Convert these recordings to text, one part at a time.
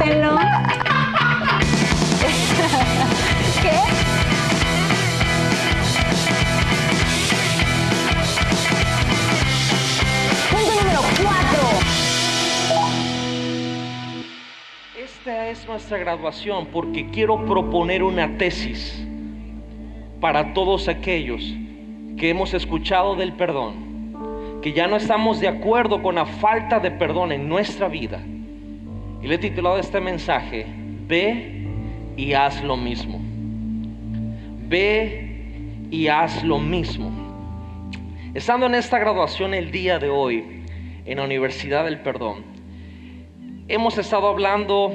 Anótenlo. ¿Qué? Punto número 4. Esta es nuestra graduación porque quiero proponer una tesis para todos aquellos que hemos escuchado del perdón, que ya no estamos de acuerdo con la falta de perdón en nuestra vida. Y le he titulado este mensaje: ve y haz lo mismo. Ve y haz lo mismo. Estando en esta graduación el día de hoy en la Universidad del Perdón, hemos estado hablando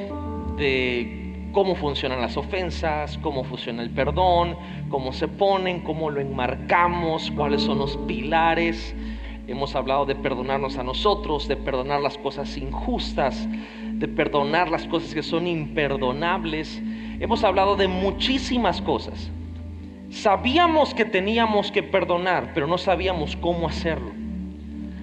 de cómo funcionan las ofensas, cómo funciona el perdón, cómo se ponen, cómo lo enmarcamos, cuáles son los pilares. Hemos hablado de perdonarnos a nosotros, de perdonar las cosas injustas, de perdonar las cosas que son imperdonables. Hemos hablado de muchísimas cosas. Sabíamos que teníamos que perdonar, pero no sabíamos cómo hacerlo.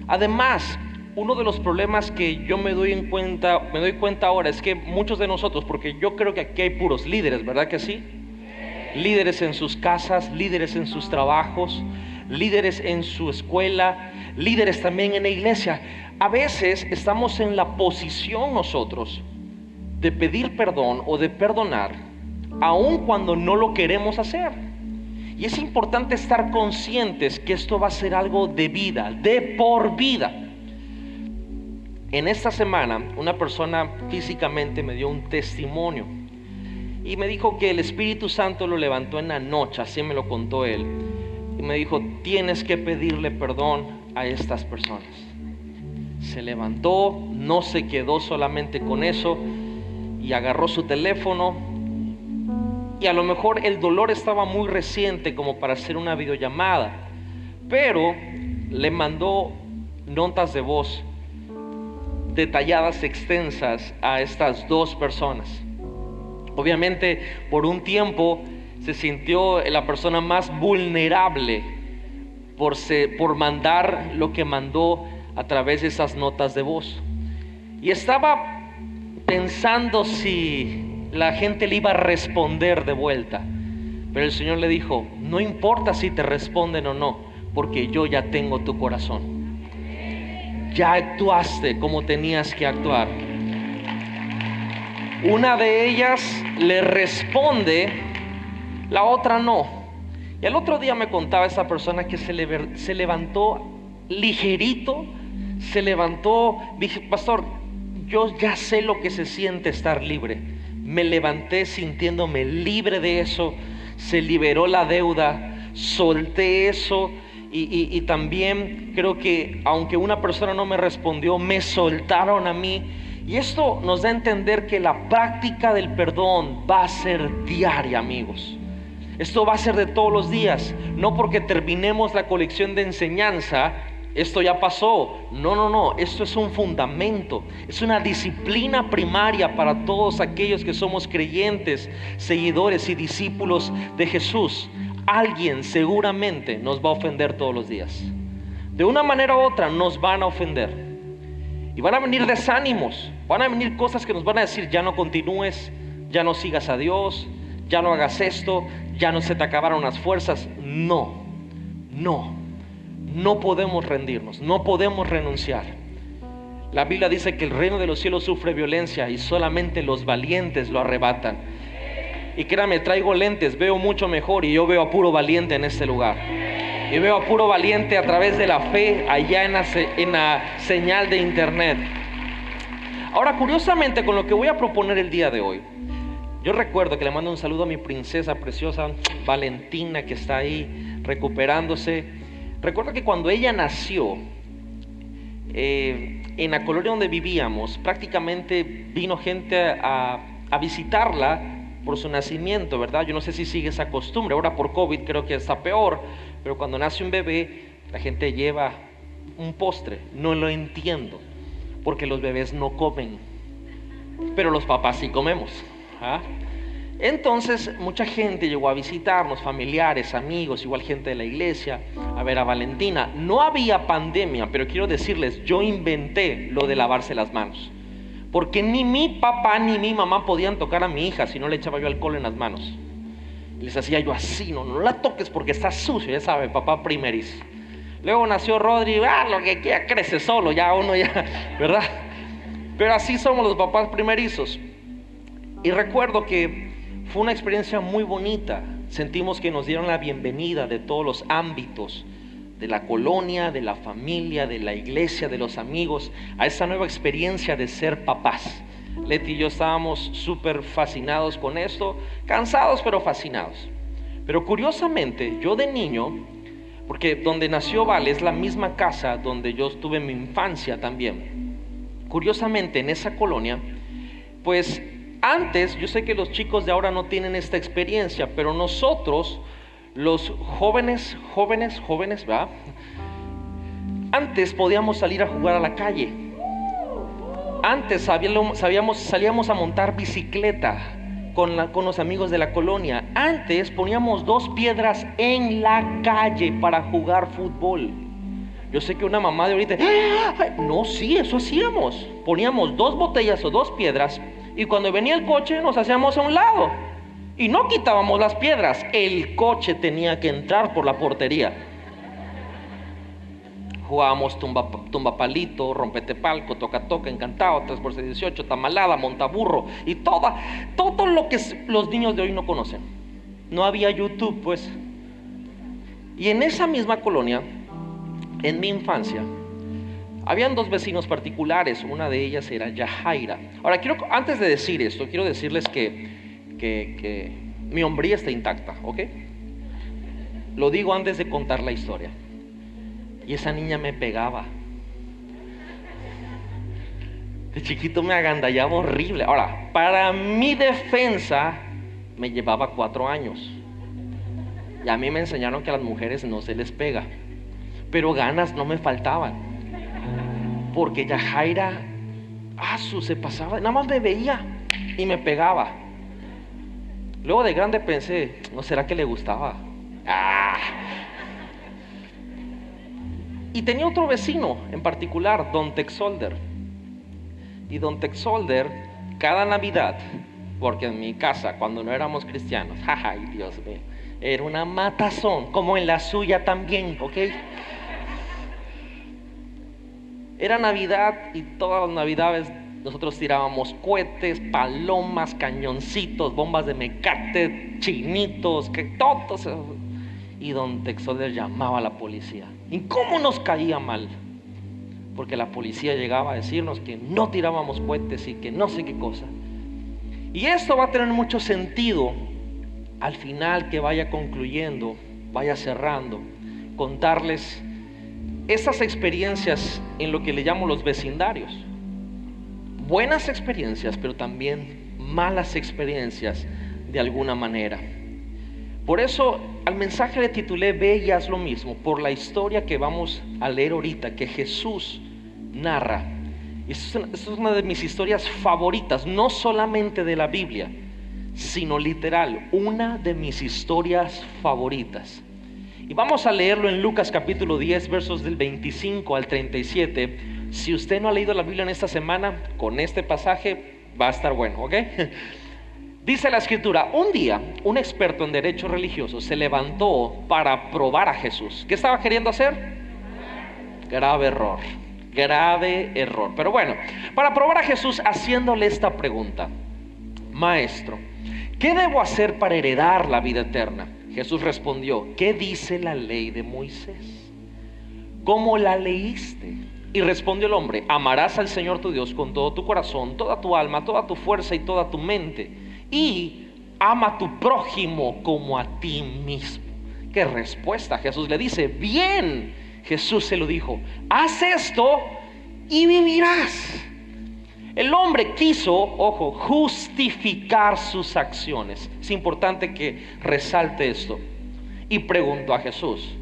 Además, uno de los problemas que yo me doy cuenta ahora es que muchos de nosotros, porque yo creo que aquí hay puros líderes, ¿verdad que sí? Líderes en sus casas, líderes en sus trabajos, líderes en su escuela, líderes también en la iglesia. A veces estamos en la posición nosotros de pedir perdón o de perdonar, aun cuando no lo queremos hacer. Y es importante estar conscientes que esto va a ser algo de vida, de por vida. En esta semana, una persona físicamente me dio un testimonio y me dijo que el Espíritu Santo lo levantó en la noche, así me lo contó él. Y me dijo: tienes que pedirle perdón a estas personas. Se levantó, no se quedó solamente con eso y agarró su teléfono. Y a lo mejor el dolor estaba muy reciente como para hacer una videollamada, pero le mandó notas de voz detalladas, extensas a estas dos personas. Obviamente por un tiempo se sintió la persona más vulnerable por mandar lo que mandó a través de esas notas de voz. Y estaba pensando si la gente le iba a responder de vuelta, pero el Señor le dijo: no importa si te responden o no, porque yo ya tengo tu corazón. Ya actuaste como tenías que actuar. Una de ellas le responde, la otra no. Y al otro día me contaba esa persona que se levantó ligerito, se levantó, dije: pastor, yo ya sé lo que se siente estar libre. Me levanté sintiéndome libre de eso, se liberó la deuda, solté eso. Y también creo que aunque una persona no me respondió, me soltaron a mí. Y esto nos da a entender que la práctica del perdón va a ser diaria, amigos. Esto va a ser de todos los días. No porque terminemos la colección de enseñanza, esto ya pasó. No. Esto es un fundamento. Es una disciplina primaria para todos aquellos que somos creyentes, seguidores y discípulos de Jesús. Alguien seguramente nos va a ofender todos los días. De una manera u otra nos van a ofender. Y van a venir desánimos, van a venir cosas que nos van a decir: ya no continúes, ya no sigas a Dios, ya no hagas esto, ya no se te acabaron las fuerzas. No podemos rendirnos, no podemos renunciar. La Biblia dice que el reino de los cielos sufre violencia y solamente los valientes lo arrebatan. Y créame, traigo lentes, veo mucho mejor y yo veo a puro valiente en este lugar. Y veo a puro valiente a través de la fe allá en la señal de internet. Ahora, curiosamente, con lo que voy a proponer el día de hoy, yo recuerdo que le mando un saludo a mi princesa preciosa Valentina, que está ahí recuperándose. Recuerdo que cuando ella nació, en la colonia donde vivíamos, prácticamente vino gente a visitarla por su nacimiento, ¿verdad? Yo no sé si sigue esa costumbre. Ahora por COVID creo que está peor, pero cuando nace un bebé, la gente lleva un postre. No lo entiendo, porque los bebés no comen, pero los papás sí comemos. Entonces mucha gente llegó a visitarnos, familiares, amigos, igual gente de la iglesia, a ver a Valentina. No había pandemia, pero quiero decirles, yo inventé lo de lavarse las manos, porque ni mi papá ni mi mamá podían tocar a mi hija si no le echaba yo alcohol en las manos. Y les hacía yo así, no la toques porque está sucio, ya sabe, papá primerizo. Luego nació Rodri, lo que quiera, crece solo, ya uno ya, ¿verdad? Pero así somos los papás primerizos. Y recuerdo que fue una experiencia muy bonita. Sentimos que nos dieron la bienvenida de todos los ámbitos, de la colonia, de la familia, de la iglesia, de los amigos, a esa nueva experiencia de ser papás. Leti y yo estábamos súper fascinados con esto, cansados pero fascinados. Pero curiosamente, yo de niño, porque donde nació Vale es la misma casa donde yo tuve mi infancia también. Curiosamente, en esa colonia, pues antes, yo sé que los chicos de ahora no tienen esta experiencia, pero nosotros, los jóvenes, ¿verdad? Antes podíamos salir a jugar a la calle. Antes salíamos a montar bicicleta con los amigos de la colonia. Antes poníamos 2 piedras en la calle para jugar fútbol. Yo sé que una mamá de ahorita, no, sí, eso hacíamos. Poníamos 2 botellas o 2 piedras y cuando venía el coche nos hacíamos a un lado. Y no quitábamos las piedras, el coche tenía que entrar por la portería. Jugábamos tumba palito, rompete palco, toca toca, encantado, 3x18, tamalada, montaburro y todo lo que los niños de hoy no conocen. No había YouTube, pues. Y en esa misma colonia, en mi infancia, habían 2 vecinos particulares. Una de ellas era Yajaira. Ahora, antes de decir esto, quiero decirles que mi hombría está intacta, ¿ok? Lo digo antes de contar la historia. Y esa niña me pegaba. De chiquito me agandallaba horrible. Ahora, para mi defensa, me llevaba 4 años. Y a mí me enseñaron que a las mujeres no se les pega. Pero ganas no me faltaban. Porque Yajaira, se pasaba, nada más me veía y me pegaba. Luego de grande pensé, ¿no será que le gustaba? Y tenía otro vecino en particular, Don Texolder. Y Don Texolder, cada Navidad, porque en mi casa, cuando no éramos cristianos, ay Dios mío, era una matazón, como en la suya también, ¿ok? Era Navidad y todas las Navidades nosotros tirábamos cohetes, palomas, cañoncitos, bombas de mecate, chinitos, todos. Y Don Texolder llamaba a la policía. ¿Y cómo nos caía mal? Porque la policía llegaba a decirnos que no tirábamos cohetes y que no sé qué cosa. Y esto va a tener mucho sentido al final, que vaya concluyendo, vaya cerrando, contarles esas experiencias en lo que le llamo los vecindarios. Buenas experiencias, pero también malas experiencias de alguna manera. Por eso al mensaje le titulé Ve y haz lo mismo, por la historia que vamos a leer ahorita, que Jesús narra. Esta es una de mis historias favoritas, no solamente de la Biblia, sino literal, una de mis historias favoritas. Y vamos a leerlo en Lucas capítulo 10, versos del 25 al 37. Si usted no ha leído la Biblia en esta semana, con este pasaje va a estar bueno, ¿ok? Dice la escritura, un día un experto en derecho religioso se levantó para probar a Jesús. ¿Qué estaba queriendo hacer? Grave error. Pero bueno, para probar a Jesús haciéndole esta pregunta: Maestro, ¿qué debo hacer para heredar la vida eterna? Jesús respondió, ¿qué dice la ley de Moisés? ¿Cómo la leíste? Y respondió el hombre, amarás al Señor tu Dios con todo tu corazón, toda tu alma, toda tu fuerza y toda tu mente. Y ama a tu prójimo como a ti mismo. ¿Qué respuesta? Jesús le dice, bien. Jesús se lo dijo, haz esto y vivirás. El hombre quiso, ojo, justificar sus acciones. Es importante que resalte esto. Y preguntó a Jesús,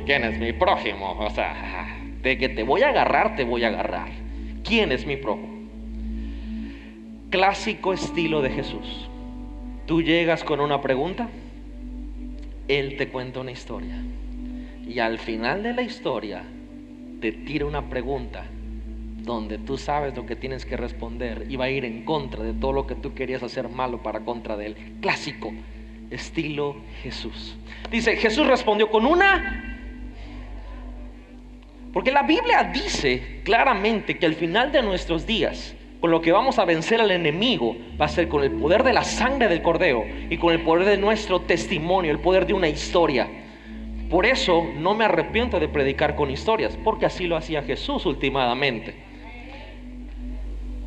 ¿quién es mi prójimo? O sea, de que te voy a agarrar, te voy a agarrar. ¿Quién es mi prójimo? Clásico estilo de Jesús. Tú llegas con una pregunta, Él te cuenta una historia. Y al final de la historia te tira una pregunta donde tú sabes lo que tienes que responder y va a ir en contra de todo lo que tú querías hacer malo para contra de él. Clásico, estilo Jesús. Dice, Jesús respondió con una... Porque la Biblia dice claramente que al final de nuestros días, con lo que vamos a vencer al enemigo, va a ser con el poder de la sangre del Cordero y con el poder de nuestro testimonio, el poder de una historia. Por eso no me arrepiento de predicar con historias, porque así lo hacía Jesús últimamente.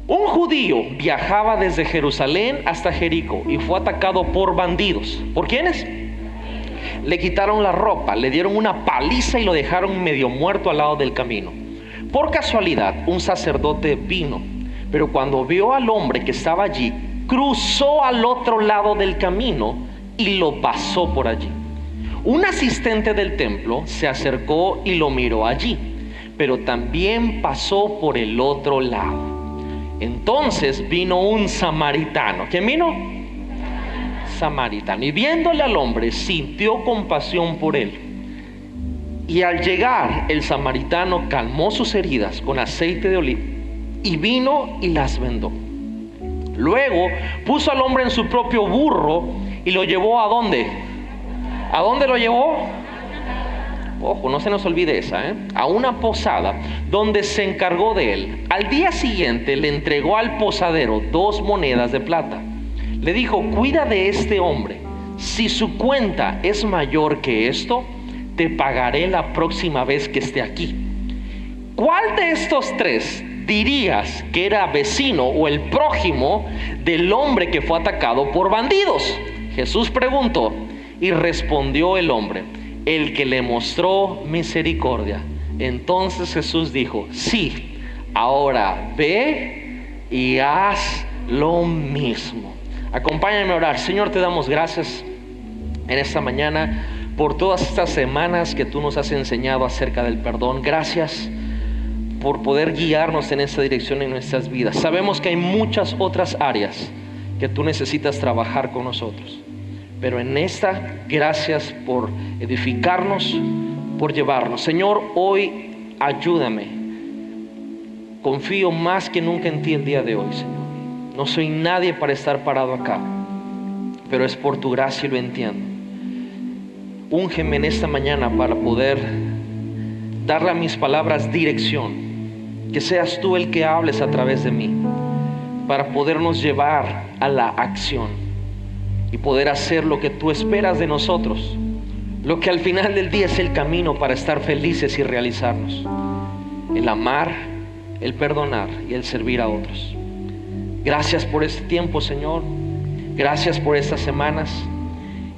Un judío viajaba desde Jerusalén hasta Jericó y fue atacado por bandidos. ¿Por quiénes? Le quitaron la ropa, le dieron una paliza y lo dejaron medio muerto al lado del camino. Por casualidad, un sacerdote vino, pero cuando vio al hombre que estaba allí, cruzó al otro lado del camino y lo pasó por allí. Un asistente del templo se acercó y lo miró allí, pero también pasó por el otro lado. Entonces vino un samaritano. ¿Quién vino? Samaritano. Y viéndole al hombre, sintió compasión por él. Y al llegar, el samaritano calmó sus heridas con aceite de oliva y vino y las vendó. Luego puso al hombre en su propio burro y lo llevó ¿a dónde? ¿A dónde lo llevó? Ojo, no se nos olvide esa, a una posada donde se encargó de él. Al día siguiente le entregó al posadero 2 monedas de plata. Le dijo, cuida de este hombre. Si su cuenta es mayor que esto, te pagaré la próxima vez que esté aquí. ¿Cuál de estos 3 dirías que era vecino o el prójimo del hombre que fue atacado por bandidos? Jesús preguntó y respondió el hombre, el que le mostró misericordia. Entonces Jesús dijo, sí, ahora ve y haz lo mismo. Acompáñame a orar. Señor, te damos gracias en esta mañana por todas estas semanas que tú nos has enseñado acerca del perdón. Gracias por poder guiarnos en esta dirección en nuestras vidas. Sabemos que hay muchas otras áreas que tú necesitas trabajar con nosotros, pero en esta, gracias por edificarnos, por llevarnos. Señor, hoy ayúdame. Confío más que nunca en ti el día de hoy, Señor. No soy nadie para estar parado acá, pero es por tu gracia y lo entiendo. Úngeme en esta mañana para poder darle a mis palabras dirección. Que seas tú el que hables a través de mí, para podernos llevar a la acción y poder hacer lo que tú esperas de nosotros, lo que al final del día es el camino para estar felices y realizarnos: el amar, el perdonar y el servir a otros. Gracias por este tiempo, Señor. Gracias por estas semanas,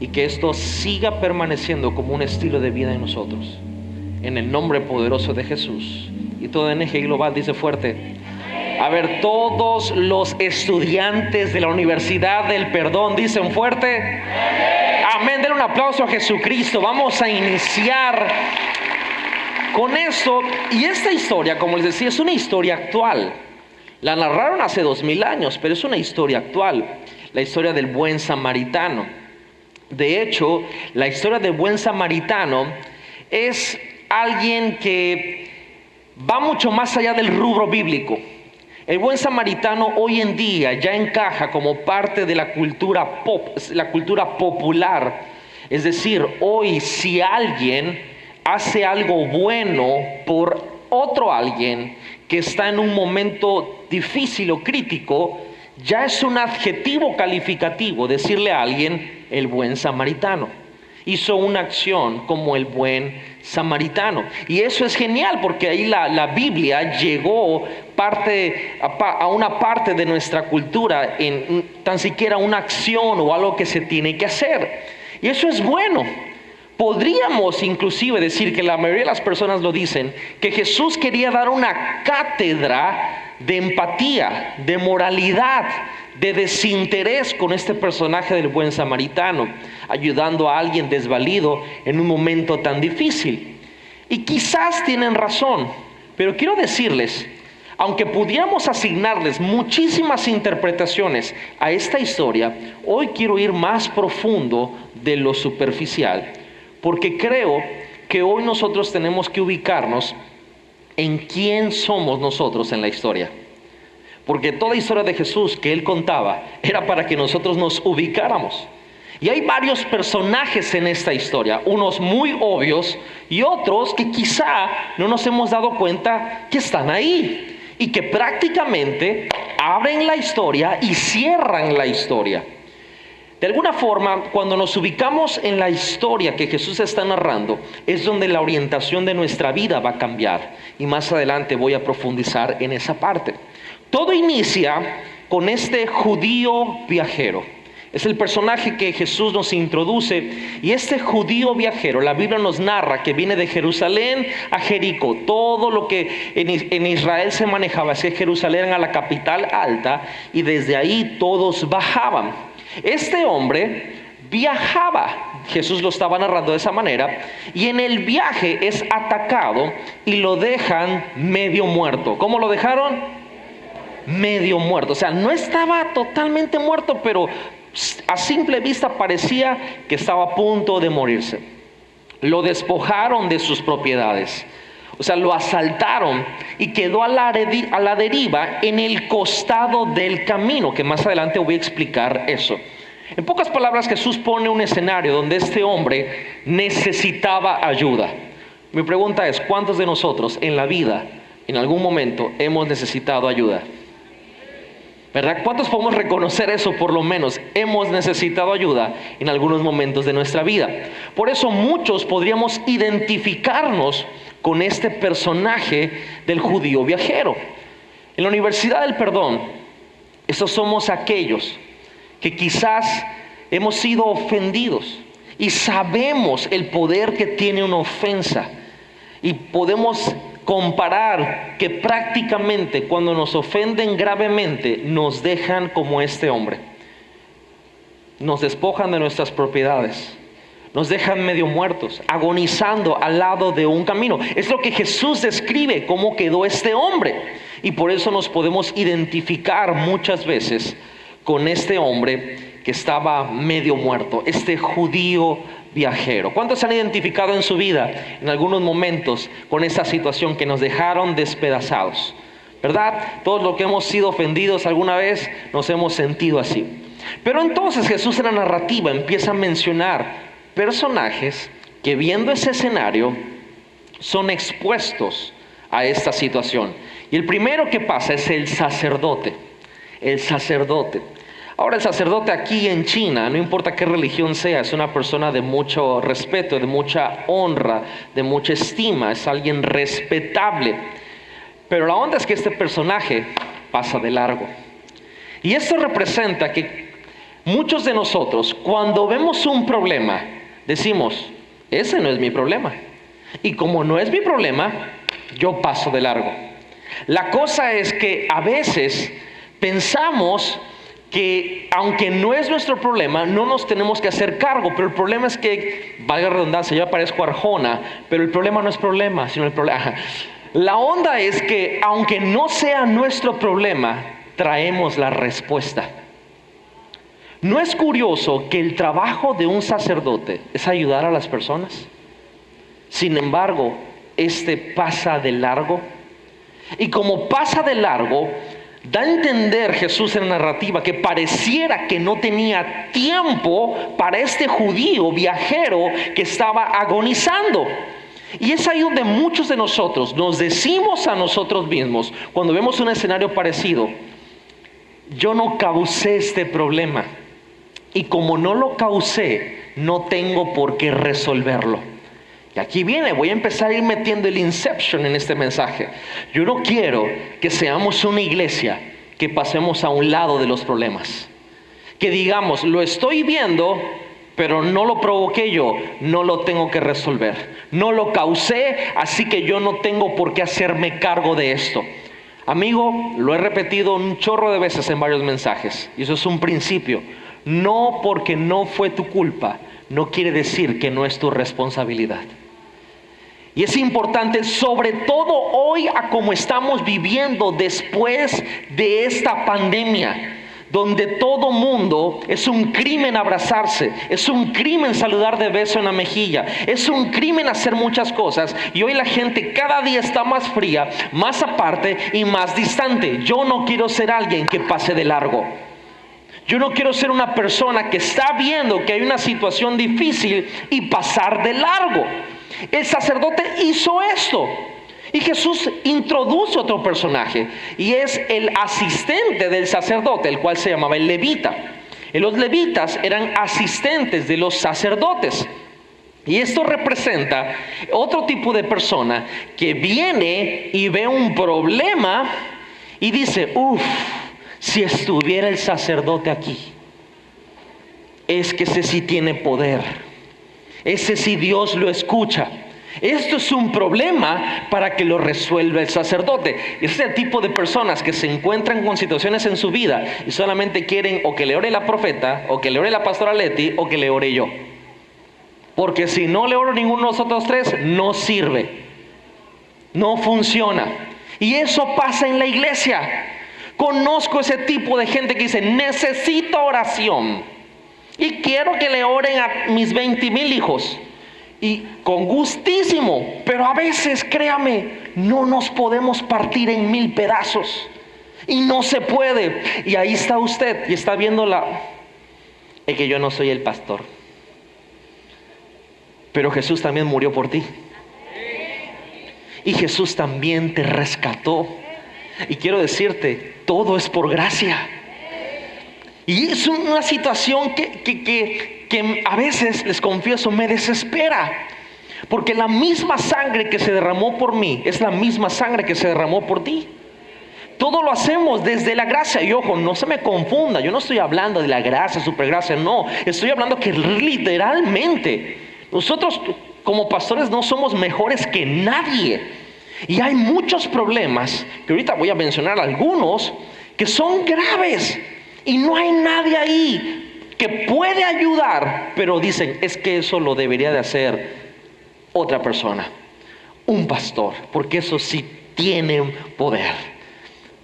y que esto siga permaneciendo como un estilo de vida en nosotros, en el nombre poderoso de Jesús. Y todo NG Global dice fuerte: a ver, todos los estudiantes de la Universidad del Perdón dicen fuerte: amén. Denle un aplauso a Jesucristo. Vamos a iniciar con esto. Y esta historia, como les decía, es una historia actual. La narraron hace 2000 años, pero es una historia actual. La historia del buen samaritano. De hecho, la historia del buen samaritano es alguien que va mucho más allá del rubro bíblico. El buen samaritano hoy en día ya encaja como parte de la cultura popular. Es decir, hoy si alguien hace algo bueno por otro alguien que está en un momento difícil o crítico, ya es un adjetivo calificativo decirle a alguien el buen samaritano. Hizo una acción como el buen samaritano. Y eso es genial, porque ahí la Biblia llegó a una parte de nuestra cultura en tan siquiera una acción o algo que se tiene que hacer. Y eso es bueno. Podríamos inclusive decir, que la mayoría de las personas lo dicen, que Jesús quería dar una cátedra de empatía, de moralidad, de desinterés con este personaje del buen samaritano, ayudando a alguien desvalido en un momento tan difícil. Y quizás tienen razón, pero quiero decirles, aunque pudiéramos asignarles muchísimas interpretaciones a esta historia, hoy quiero ir más profundo de lo superficial, porque creo que hoy nosotros tenemos que ubicarnos en quién somos nosotros en la historia. Porque toda historia de Jesús que Él contaba era para que nosotros nos ubicáramos. Y hay varios personajes en esta historia, unos muy obvios y otros que quizá no nos hemos dado cuenta que están ahí y que prácticamente abren la historia y cierran la historia. De alguna forma, cuando nos ubicamos en la historia que Jesús está narrando, es donde la orientación de nuestra vida va a cambiar. Y más adelante voy a profundizar en esa parte. Todo inicia con este judío viajero. Es el personaje que Jesús nos introduce. Y este judío viajero, la Biblia nos narra que viene de Jerusalén a Jericó. Todo lo que en Israel se manejaba es que Jerusalén era la capital alta y desde ahí todos bajaban. Este hombre viajaba, Jesús lo estaba narrando de esa manera, y en el viaje es atacado y lo dejan medio muerto. ¿Cómo lo dejaron? Medio muerto. O sea, no estaba totalmente muerto, pero a simple vista parecía que estaba a punto de morirse. Lo despojaron de sus propiedades. O sea, lo asaltaron y quedó a la deriva en el costado del camino, que más adelante voy a explicar eso. En pocas palabras, Jesús pone un escenario donde este hombre necesitaba ayuda. Mi pregunta es, ¿cuántos de nosotros en la vida, en algún momento, hemos necesitado ayuda? ¿Verdad? ¿Cuántos podemos reconocer eso? Por lo menos hemos necesitado ayuda en algunos momentos de nuestra vida. Por eso muchos podríamos identificarnos con este personaje del judío viajero. En la Universidad del Perdón, esos somos aquellos que quizás hemos sido ofendidos y sabemos el poder que tiene una ofensa. Y podemos comparar que prácticamente cuando nos ofenden gravemente nos dejan como este hombre. Nos despojan de nuestras propiedades. Nos dejan medio muertos, agonizando al lado de un camino. Es lo que Jesús describe cómo quedó este hombre. Y por eso nos podemos identificar muchas veces con este hombre que estaba medio muerto, este judío viajero. ¿Cuántos se han identificado en su vida en algunos momentos con esta situación que nos dejaron despedazados? ¿Verdad? Todos los que hemos sido ofendidos alguna vez nos hemos sentido así. Pero entonces Jesús en la narrativa empieza a mencionar personajes que viendo ese escenario son expuestos a esta situación. Y el primero que pasa es el sacerdote. El sacerdote. Ahora el sacerdote aquí en China, no importa qué religión sea, es una persona de mucho respeto, de mucha honra, de mucha estima, es alguien respetable. Pero la onda es que este personaje pasa de largo. Y esto representa que muchos de nosotros, cuando vemos un problema, decimos, ese no es mi problema. Y como no es mi problema, yo paso de largo. La cosa es que a veces pensamos que aunque no es nuestro problema, no nos tenemos que hacer cargo. Pero el problema es que, valga la redundancia, yo parezco Arjona, pero el problema no es problema, sino el problema. La onda es que aunque no sea nuestro problema, traemos la respuesta. ¿No es curioso que el trabajo de un sacerdote es ayudar a las personas? Sin embargo, este pasa de largo. Y como pasa de largo, da a entender Jesús en la narrativa que pareciera que no tenía tiempo para este judío viajero que estaba agonizando. Y es ahí donde muchos de nosotros nos decimos a nosotros mismos, cuando vemos un escenario parecido, yo no causé este problema. Y como no lo causé, no tengo por qué resolverlo. Y aquí viene, voy a empezar a ir metiendo el inception en este mensaje. Yo no quiero que seamos una iglesia que pasemos a un lado de los problemas. Que digamos, lo estoy viendo, pero no lo provoqué yo, no lo tengo que resolver. No lo causé, así que yo no tengo por qué hacerme cargo de esto. Amigo, lo he repetido un chorro de veces en varios mensajes. Y eso es un principio. No porque no fue tu culpa, no quiere decir que no es tu responsabilidad. Y es importante, sobre todo hoy, a como estamos viviendo después de esta pandemia, donde todo mundo es un crimen abrazarse, es un crimen saludar de beso en la mejilla, es un crimen hacer muchas cosas, y hoy la gente cada día está más fría, más aparte y más distante. Yo no quiero ser alguien que pase de largo. Yo no quiero ser una persona que está viendo que hay una situación difícil y pasar de largo. El sacerdote hizo esto. Y Jesús introduce otro personaje, y es el asistente del sacerdote, el cual se llamaba el levita. Y los levitas eran asistentes de los sacerdotes. Y esto representa otro tipo de persona que viene y ve un problema y dice: si estuviera el sacerdote aquí, es que ese sí tiene poder, ese sí Dios lo escucha. Esto es un problema para que lo resuelva el sacerdote. Ese es el tipo de personas que se encuentran con situaciones en su vida y solamente quieren o que le ore la profeta, o que le ore la pastora Leti, o que le ore yo. Porque si no le oro ninguno de nosotros tres, no sirve, no funciona. Y eso pasa en la iglesia. Conozco ese tipo de gente que dice: necesito oración y quiero que le oren a mis 20,000 hijos. Y con gustísimo, pero a veces, créame, no nos podemos partir en 1000 pedazos. Y no se puede. Y ahí está usted y está viendo es que yo no soy el pastor. Pero Jesús también murió por ti. Y Jesús también te rescató. Y quiero decirte, todo es por gracia. Y es una situación que a veces, les confieso, me desespera. Porque la misma sangre que se derramó por mí es la misma sangre que se derramó por ti. Todo lo hacemos desde la gracia. Y ojo, no se me confunda, yo no estoy hablando de la gracia, supergracia, no. Estoy hablando que literalmente nosotros como pastores no somos mejores que nadie. Y hay muchos problemas, que ahorita voy a mencionar algunos, que son graves. Y no hay nadie ahí que puede ayudar, pero dicen: es que eso lo debería de hacer otra persona, un pastor, porque eso sí tiene poder.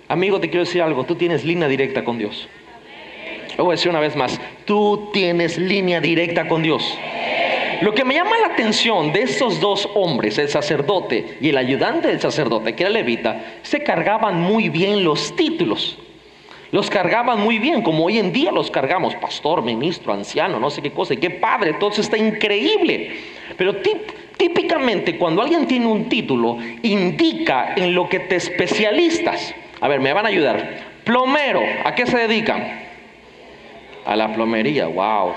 Amigo, te quiero decir algo: tú tienes línea directa con Dios. Lo voy a decir una vez más: tú tienes línea directa con Dios. Lo que me llama la atención de estos dos hombres, el sacerdote y el ayudante del sacerdote, que era levita, se cargaban muy bien los títulos. Los cargaban muy bien, como hoy en día los cargamos: pastor, ministro, anciano, no sé qué cosa. Y qué padre, todo eso está increíble. Pero típicamente cuando alguien tiene un título, indica en lo que te especialistas. A ver, me van a ayudar. Plomero, ¿a qué se dedican? A la plomería, wow.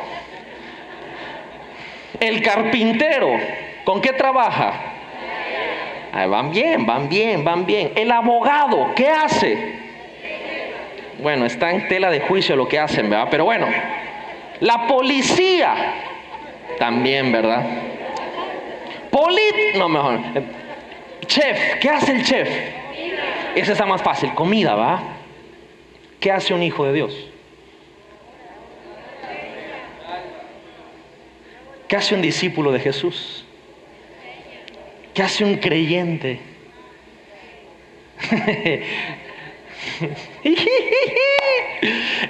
El carpintero, ¿con qué trabaja? Van bien. El abogado, ¿qué hace? Bueno, está en tela de juicio lo que hacen, ¿verdad? Pero bueno, la policía, también, ¿verdad? Chef, ¿qué hace el chef? Ese está más fácil, comida, ¿va? ¿Qué hace un hijo de Dios? ¿Qué hace un discípulo de Jesús? ¿Qué hace un creyente?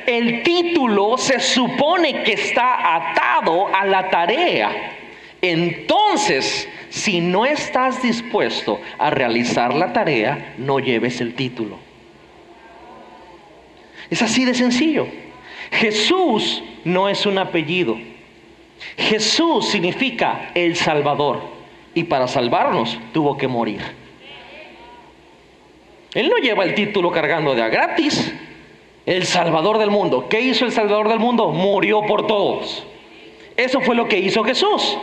El título se supone que está atado a la tarea. Entonces, si no estás dispuesto a realizar la tarea, no lleves el título. Es así de sencillo. Jesús no es un apellido. Jesús significa el Salvador, y para salvarnos tuvo que morir. Él no lleva el título cargando de a gratis. El Salvador del mundo. ¿Qué hizo el Salvador del mundo? Murió por todos. Eso fue lo que hizo Jesús.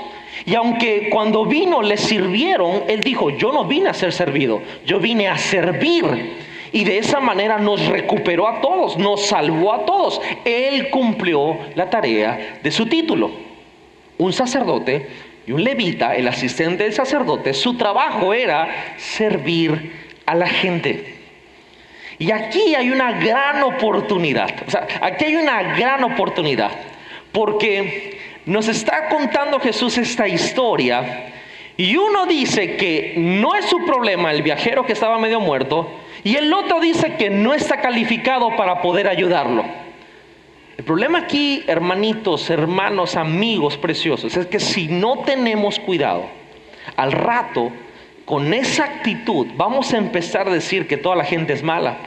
Y aunque cuando vino le sirvieron, Él dijo: yo no vine a ser servido, yo vine a servir. Y de esa manera nos recuperó a todos, nos salvó a todos. Él cumplió la tarea de su título. Un sacerdote y un levita, el asistente del sacerdote, su trabajo era servir a la gente. Y aquí hay una gran oportunidad. Aquí hay una gran oportunidad. Porque nos está contando Jesús esta historia. Y uno dice que no es su problema el viajero que estaba medio muerto. Y el otro dice que no está calificado para poder ayudarlo. El problema aquí, hermanitos, hermanos, amigos preciosos, es que si no tenemos cuidado, al rato, con esa actitud, vamos a empezar a decir que toda la gente es mala,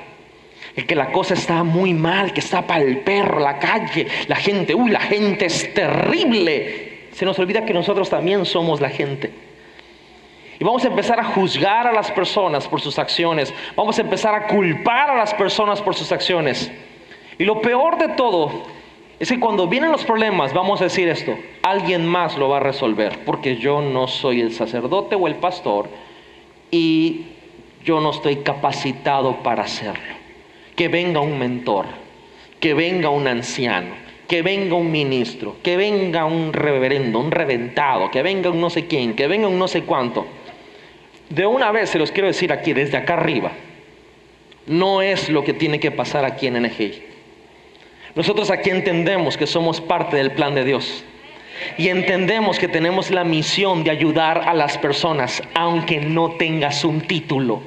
que la cosa está muy mal, que está para el perro, la calle, la gente es terrible. Se nos olvida que nosotros también somos la gente. Y vamos a empezar a juzgar a las personas por sus acciones. Vamos a empezar a culpar a las personas por sus acciones. Y lo peor de todo es que cuando vienen los problemas, vamos a decir esto: alguien más lo va a resolver, porque yo no soy el sacerdote o el pastor y yo no estoy capacitado para hacerlo. Que venga un mentor, que venga un anciano, que venga un ministro, que venga un reverendo, un reventado, que venga un no sé quién, que venga un no sé cuánto. De una vez se los quiero decir aquí, desde acá arriba, no es lo que tiene que pasar aquí en NGI. Nosotros aquí entendemos que somos parte del plan de Dios y entendemos que tenemos la misión de ayudar a las personas, aunque no tengas un título.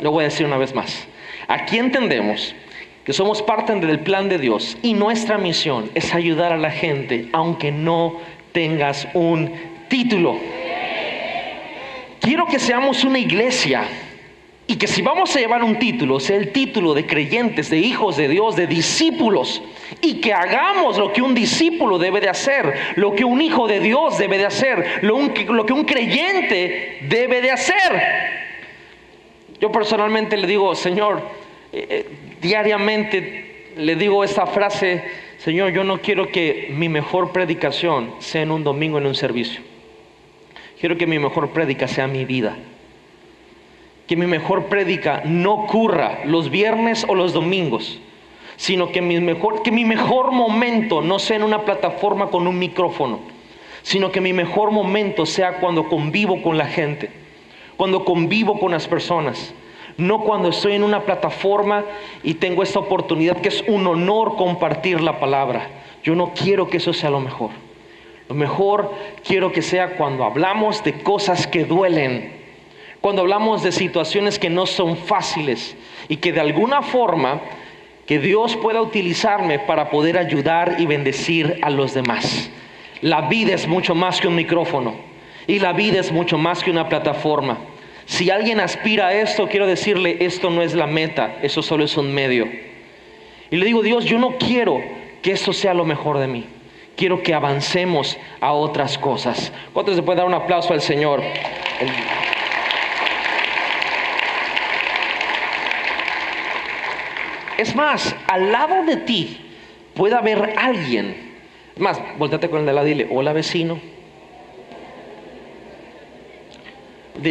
Lo voy a decir una vez más. Aquí entendemos que somos parte del plan de Dios y nuestra misión es ayudar a la gente aunque no tengas un título. Quiero que seamos una iglesia y que si vamos a llevar un título, sea el título de creyentes, de hijos de Dios, de discípulos, y que hagamos lo que un discípulo debe de hacer, lo que un hijo de Dios debe de hacer, lo que un creyente debe de hacer. Yo personalmente le digo, Señor, diariamente le digo esta frase: Señor, yo no quiero que mi mejor predicación sea en un domingo en un servicio. Quiero que mi mejor prédica sea mi vida. Que mi mejor prédica no ocurra los viernes o los domingos, sino que mi mejor momento no sea en una plataforma con un micrófono, sino que mi mejor momento sea cuando convivo con la gente, cuando convivo con las personas. No cuando estoy en una plataforma y tengo esta oportunidad que es un honor compartir la palabra. Yo no quiero que eso sea lo mejor. Lo mejor quiero que sea cuando hablamos de cosas que duelen, cuando hablamos de situaciones que no son fáciles y que de alguna forma que Dios pueda utilizarme para poder ayudar y bendecir a los demás. La vida es mucho más que un micrófono y la vida es mucho más que una plataforma. Si alguien aspira a esto, quiero decirle, esto no es la meta, eso solo es un medio. Y le digo, Dios, yo no quiero que esto sea lo mejor de mí. Quiero que avancemos a otras cosas. ¿Cuántos se puede dar un aplauso al Señor? Es más, al lado de ti puede haber alguien. Es más, volteate con el de lado y dile, hola vecino.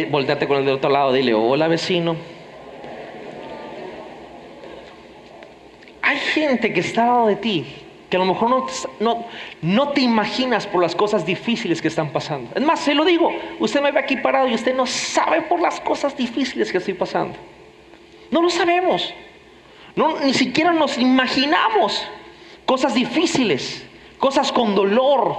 Volteate con el del otro lado, dile, hola vecino. Hay gente que está al lado de ti, que a lo mejor no te imaginas por las cosas difíciles que están pasando. Es más, se lo digo, usted me ve aquí parado y usted no sabe por las cosas difíciles que estoy pasando. No lo sabemos. Ni siquiera nos imaginamos cosas difíciles, cosas con dolor,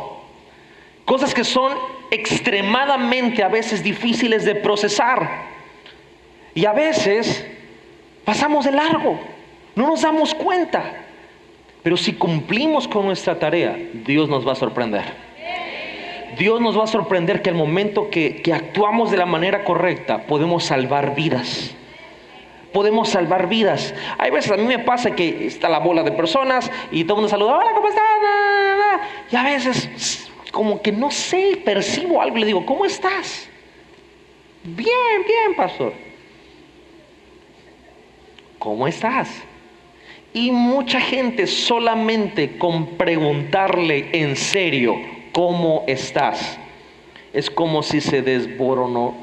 cosas que son extremadamente a veces difíciles de procesar. Y a veces pasamos de largo, no nos damos cuenta. Pero si cumplimos con nuestra tarea, Dios nos va a sorprender. Dios nos va a sorprender que al momento que actuamos de la manera correcta, podemos salvar vidas. Podemos salvar vidas. Hay veces a mí me pasa que está la bola de personas y todo el mundo saluda, hola, ¿cómo estás? Y a veces como que no sé, percibo algo y le digo, ¿cómo estás? Bien, pastor. ¿Cómo estás? Y mucha gente solamente con preguntarle en serio, ¿cómo estás? Es como si se desboronó.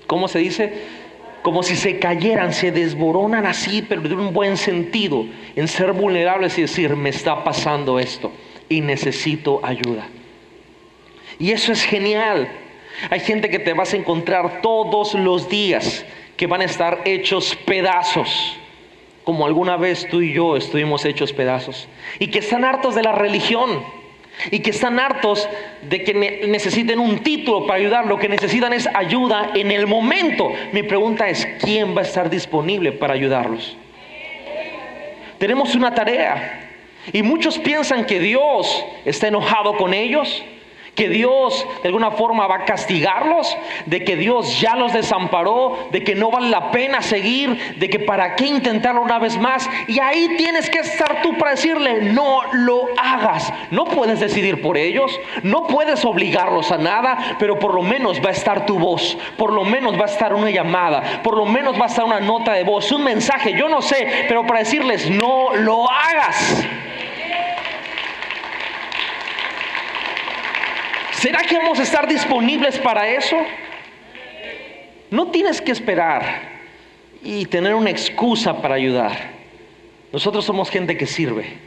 ¿Cómo se dice? Como si se cayeran, se desboronan así, pero de un buen sentido, en ser vulnerables y decir, me está pasando esto y necesito ayuda. Y eso es genial. Hay gente que te vas a encontrar todos los días que van a estar hechos pedazos, como alguna vez tú y yo estuvimos hechos pedazos, y que están hartos de la religión, y que están hartos de que necesiten un título para ayudar. Lo que necesitan es ayuda en el momento. Mi pregunta es, ¿quién va a estar disponible para ayudarlos? Tenemos una tarea. Y muchos piensan que Dios está enojado con ellos, que Dios de alguna forma va a castigarlos, de que Dios ya los desamparó, de que no vale la pena seguir, de que para qué intentarlo una vez más. Y ahí tienes que estar tú para decirle, no lo hagas. No puedes decidir por ellos, no puedes obligarlos a nada, pero por lo menos va a estar tu voz, por lo menos va a estar una llamada, por lo menos va a estar una nota de voz, un mensaje, yo no sé, pero para decirles, no lo hagas. ¿Será que vamos a estar disponibles para eso? No tienes que esperar y tener una excusa para ayudar. Nosotros somos gente que sirve.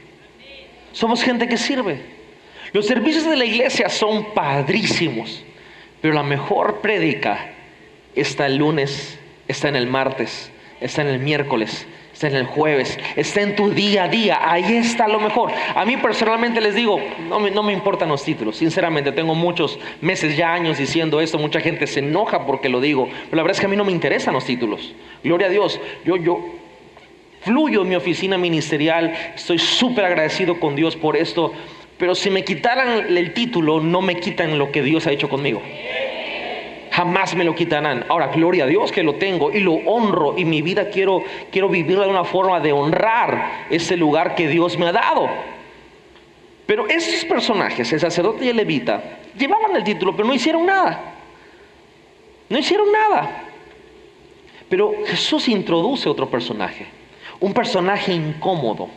Somos gente que sirve. Los servicios de la iglesia son padrísimos, pero la mejor prédica está el lunes, está en el martes, está en el miércoles, está en el jueves, está en tu día a día. Ahí está lo mejor. A mí personalmente les digo, no me importan los títulos. Sinceramente, tengo muchos meses, ya años diciendo esto. Mucha gente se enoja porque lo digo, pero la verdad es que a mí no me interesan los títulos. Gloria a Dios. Yo fluyo en mi oficina ministerial. Estoy súper agradecido con Dios por esto. Pero si me quitaran el título, no me quitan lo que Dios ha hecho conmigo. Jamás me lo quitarán. Ahora, gloria a Dios que lo tengo y lo honro, y mi vida quiero vivirla de una forma de honrar ese lugar que Dios me ha dado. Pero estos personajes, el sacerdote y el levita, llevaban el título, pero no hicieron nada. No hicieron nada. Pero Jesús introduce otro personaje, un personaje incómodo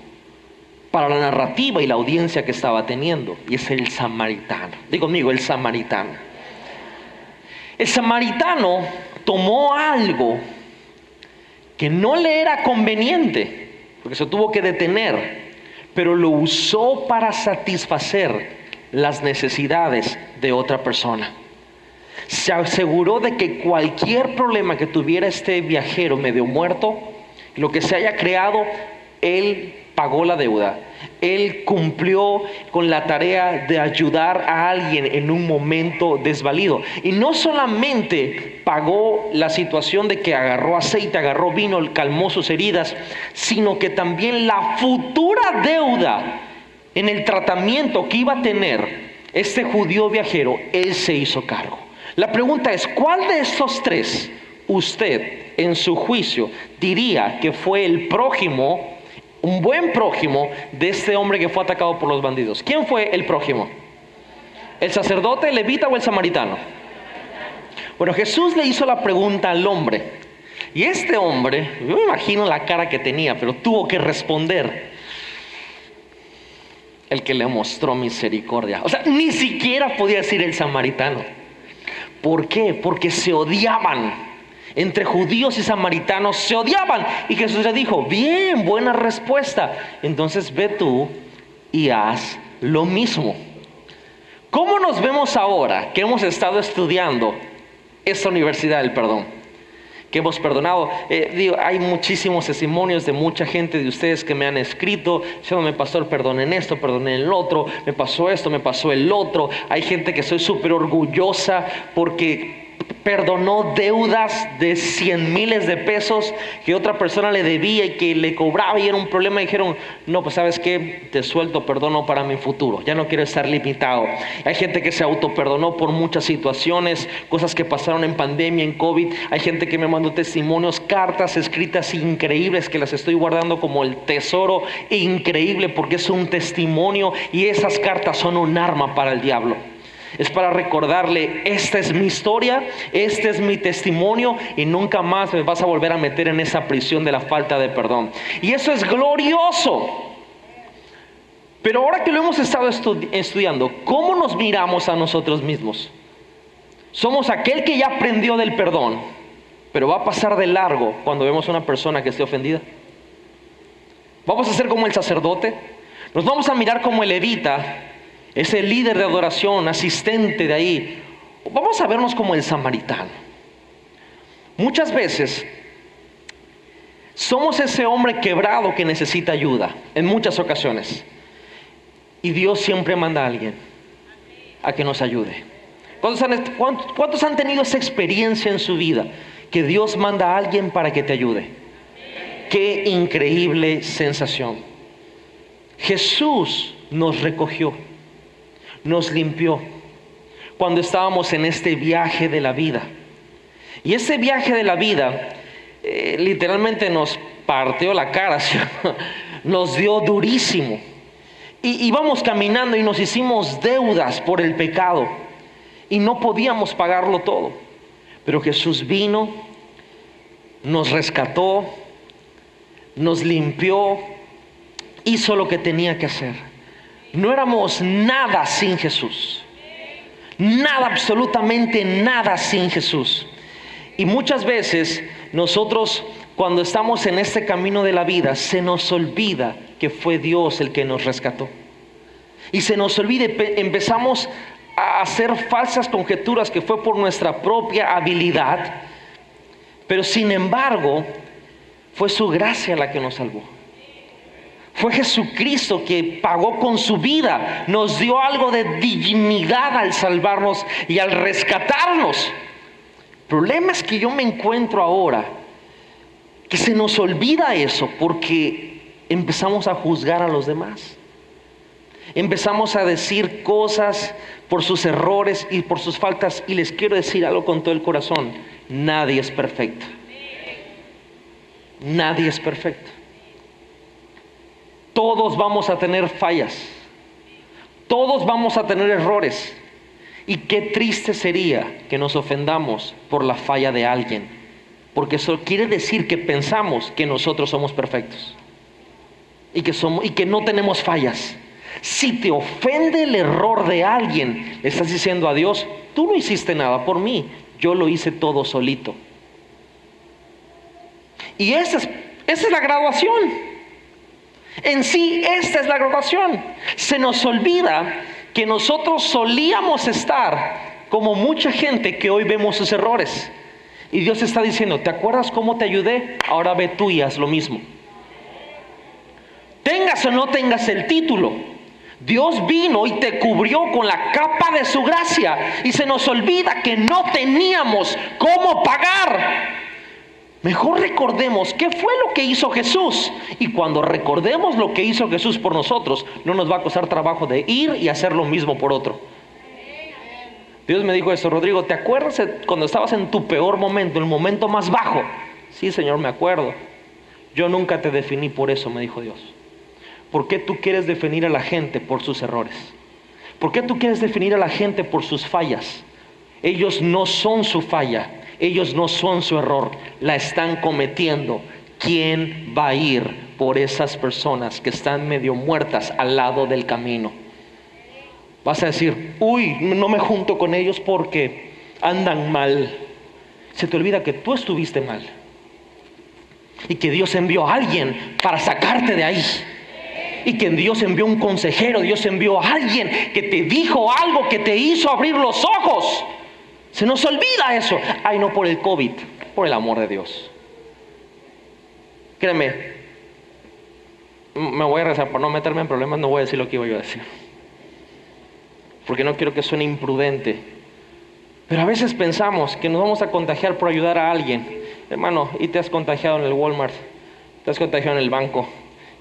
para la narrativa y la audiencia que estaba teniendo, y es el samaritano. Digo conmigo, el samaritano. El samaritano tomó algo que no le era conveniente, porque se tuvo que detener, pero lo usó para satisfacer las necesidades de otra persona. Se aseguró de que cualquier problema que tuviera este viajero medio muerto, lo que se haya creado, él pagó la deuda. Él cumplió con la tarea de ayudar a alguien en un momento desvalido. Y no solamente pagó la situación de que agarró aceite, agarró vino, calmó sus heridas, sino que también la futura deuda en el tratamiento que iba a tener este judío viajero, él se hizo cargo. La pregunta es, ¿cuál de estos tres usted en su juicio diría que fue el prójimo, un buen prójimo de este hombre que fue atacado por los bandidos? ¿Quién fue el prójimo? ¿El sacerdote, el levita o el samaritano? Bueno, Jesús le hizo la pregunta al hombre, y este hombre, yo me imagino la cara que tenía, pero tuvo que responder: el que le mostró misericordia. O sea, ni siquiera podía decir el samaritano. ¿Por qué? Porque se odiaban. Entre judíos y samaritanos se odiaban. Y Jesús le dijo: bien, buena respuesta. Entonces ve tú y haz lo mismo. ¿Cómo nos vemos ahora que hemos estado estudiando esta universidad del perdón? Que hemos perdonado. Hay muchísimos testimonios de mucha gente de ustedes que me han escrito diciendo: pastor, perdonen esto, perdonen el otro, me pasó esto, me pasó el otro. Hay gente que soy súper orgullosa porque perdonó deudas de 100 miles de pesos que otra persona le debía y que le cobraba y era un problema. Y dijeron: no, pues sabes qué, te suelto, perdono para mi futuro, ya no quiero estar limitado. Hay gente que se autoperdonó por muchas situaciones, cosas que pasaron en pandemia, en COVID. Hay gente que me mandó testimonios, cartas escritas increíbles que las estoy guardando como el tesoro increíble, porque es un testimonio y esas cartas son un arma para el diablo. Es para recordarle: esta es mi historia, este es mi testimonio, y nunca más me vas a volver a meter en esa prisión de la falta de perdón. Y eso es glorioso. Pero ahora que lo hemos estado estudiando, ¿cómo nos miramos a nosotros mismos? Somos aquel que ya aprendió del perdón, pero va a pasar de largo cuando vemos a una persona que esté ofendida. Vamos a ser como el sacerdote, nos vamos a mirar como el levita, ese líder de adoración, asistente de ahí. Vamos a vernos como el samaritano. Muchas veces somos ese hombre quebrado que necesita ayuda, en muchas ocasiones. Y Dios siempre manda a alguien a que nos ayude. ¿Cuántos han tenido esa experiencia en su vida? Que Dios manda a alguien para que te ayude. Qué increíble sensación. Jesús nos recogió, nos limpió cuando estábamos en este viaje de la vida. Y ese viaje de la vida literalmente nos partió la cara, ¿sí? Nos dio durísimo. Y íbamos caminando y nos hicimos deudas por el pecado y no podíamos pagarlo todo. Pero Jesús vino, nos rescató, nos limpió, hizo lo que tenía que hacer. No éramos nada sin Jesús. Nada, absolutamente nada sin Jesús. Y muchas veces nosotros, cuando estamos en este camino de la vida, se nos olvida que fue Dios el que nos rescató. Y se nos olvida, empezamos a hacer falsas conjeturas que fue por nuestra propia habilidad. Pero sin embargo, fue su gracia la que nos salvó. Fue Jesucristo que pagó con su vida, nos dio algo de dignidad al salvarnos y al rescatarnos. El problema es que yo me encuentro ahora que se nos olvida eso porque empezamos a juzgar a los demás. Empezamos a decir cosas por sus errores y por sus faltas. Y les quiero decir algo con todo el corazón: nadie es perfecto. Nadie es perfecto. Todos vamos a tener fallas. Todos vamos a tener errores. Y qué triste sería que nos ofendamos por la falla de alguien, porque eso quiere decir que pensamos que nosotros somos perfectos y que no tenemos fallas. Si te ofende el error de alguien, le estás diciendo a Dios: tú no hiciste nada por mí, yo lo hice todo solito. Y esa es la graduación. En sí, esta es la graduación. Se nos olvida que nosotros solíamos estar como mucha gente que hoy vemos sus errores. Y Dios está diciendo: ¿te acuerdas cómo te ayudé? Ahora ve tú y haz lo mismo. Tengas o no tengas el título, Dios vino y te cubrió con la capa de su gracia. Y se nos olvida que no teníamos cómo pagar. Mejor recordemos qué fue lo que hizo Jesús. Y cuando recordemos lo que hizo Jesús por nosotros, no nos va a costar trabajo de ir y hacer lo mismo por otro. Dios me dijo esto: Rodrigo, ¿te acuerdas cuando estabas en tu peor momento, el momento más bajo? Sí, Señor, me acuerdo. Yo nunca te definí por eso, me dijo Dios. ¿Por qué tú quieres definir a la gente por sus errores? ¿Por qué tú quieres definir a la gente por sus fallas? Ellos no son su falla. Ellos no son su error, la están cometiendo. ¿Quién va a ir por esas personas que están medio muertas al lado del camino? Vas a decir: uy, no me junto con ellos porque andan mal. Se te olvida que tú estuviste mal y que Dios envió a alguien para sacarte de ahí. Y que Dios envió un consejero, Dios envió a alguien que te dijo algo, que te hizo abrir los ojos. Se nos olvida eso. Ay, no por el COVID, por el amor de Dios. Créeme, me voy a rezar por no meterme en problemas, no voy a decir lo que iba yo a decir. Porque no quiero que suene imprudente. Pero a veces pensamos que nos vamos a contagiar por ayudar a alguien. Hermano, y te has contagiado en el Walmart, te has contagiado en el banco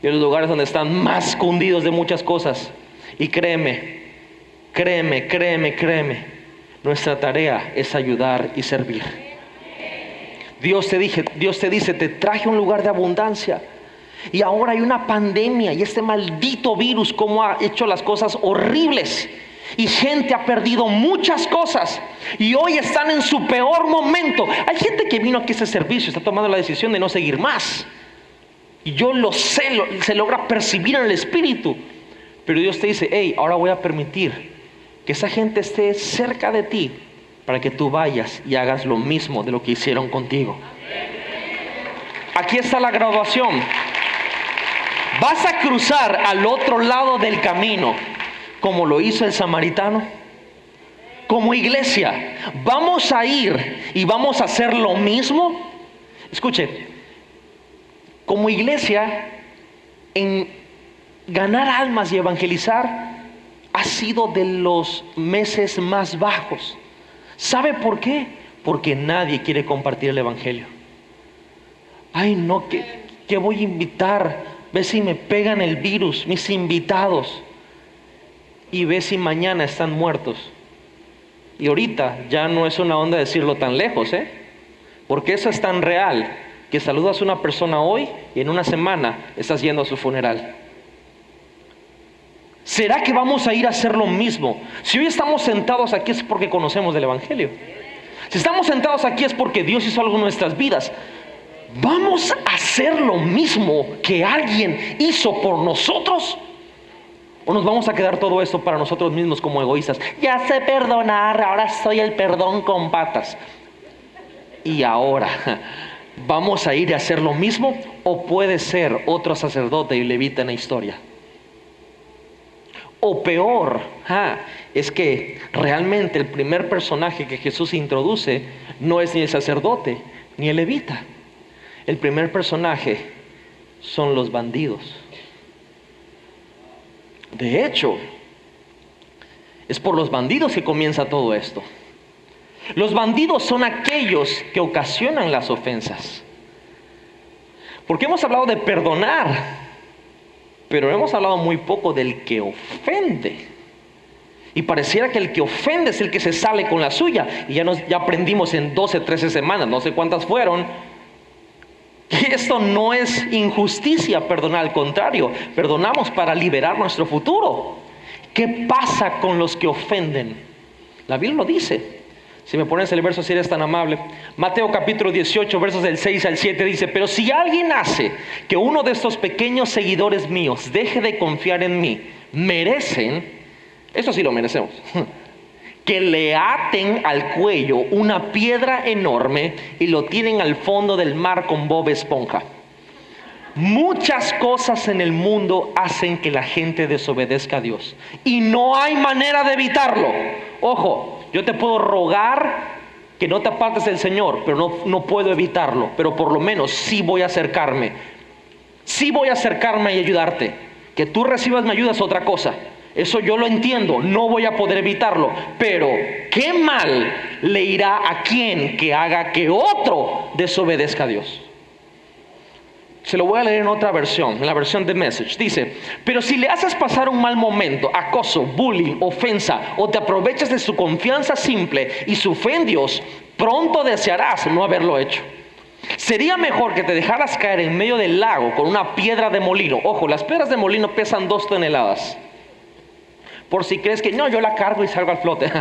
y en los lugares donde están más cundidos de muchas cosas. Y créeme, nuestra tarea es ayudar y servir. Dios te dice: te traje un lugar de abundancia. Y ahora hay una pandemia y este maldito virus como ha hecho las cosas horribles. Y gente ha perdido muchas cosas. Y hoy están en su peor momento. Hay gente que vino aquí a este servicio, está tomando la decisión de no seguir más. Y yo lo sé, se logra percibir en el espíritu. Pero Dios te dice: hey, ahora voy a permitir que esa gente esté cerca de ti para que tú vayas y hagas lo mismo de lo que hicieron contigo. Aquí está la graduación. Vas a cruzar al otro lado del camino como lo hizo el samaritano. Como iglesia, vamos a ir y vamos a hacer lo mismo. Escuche, como iglesia, en ganar almas y evangelizar ha sido de los meses más bajos. ¿Sabe por qué? Porque nadie quiere compartir el evangelio. Ay, no, ¿qué voy a invitar? Ve si me pegan el virus, mis invitados. Y ve si mañana están muertos. Y ahorita ya no es una onda decirlo tan lejos, porque eso es tan real que saludas a una persona hoy y en una semana estás yendo a su funeral. ¿Será que vamos a ir a hacer lo mismo? Si hoy estamos sentados aquí es porque conocemos del Evangelio. Si estamos sentados aquí es porque Dios hizo algo en nuestras vidas. ¿Vamos a hacer lo mismo que alguien hizo por nosotros? ¿O nos vamos a quedar todo esto para nosotros mismos como egoístas? Ya sé perdonar, ahora soy el perdón con patas. Y ahora, ¿vamos a ir a hacer lo mismo? ¿O puede ser otro sacerdote y levita en la historia? O peor, es que realmente el primer personaje que Jesús introduce no es ni el sacerdote ni el levita. El primer personaje son los bandidos. De hecho, es por los bandidos que comienza todo esto. Los bandidos son aquellos que ocasionan las ofensas. Porque hemos hablado de perdonar, pero hemos hablado muy poco del que ofende. Y pareciera que el que ofende es el que se sale con la suya. Y ya aprendimos en 12, 13 semanas, no sé cuántas fueron, que esto no es injusticia, perdonar, al contrario, perdonamos para liberar nuestro futuro. ¿Qué pasa con los que ofenden? La Biblia lo dice. Si me pones el verso, si eres tan amable. Mateo capítulo 18, versos del 6 al 7 dice: pero si alguien hace que uno de estos pequeños seguidores míos deje de confiar en mí, merecen, eso sí lo merecemos, que le aten al cuello una piedra enorme y lo tiren al fondo del mar con Bob Esponja. Muchas cosas en el mundo hacen que la gente desobedezca a Dios y no hay manera de evitarlo. Ojo, yo te puedo rogar que no te apartes del Señor, pero no puedo evitarlo. Pero por lo menos sí voy a acercarme. Sí voy a acercarme y ayudarte. Que tú recibas mi ayuda es otra cosa. Eso yo lo entiendo, no voy a poder evitarlo. Pero ¿qué mal le irá a quien que haga que otro desobedezca a Dios? Se lo voy a leer en otra versión, en la versión de Message. Dice: pero si le haces pasar un mal momento, acoso, bullying, ofensa, o te aprovechas de su confianza simple y su fe en Dios, pronto desearás no haberlo hecho. Sería mejor que te dejaras caer en medio del lago con una piedra de molino. Ojo, las piedras de molino pesan 2 toneladas. Por si crees que no, yo la cargo y salgo al flote.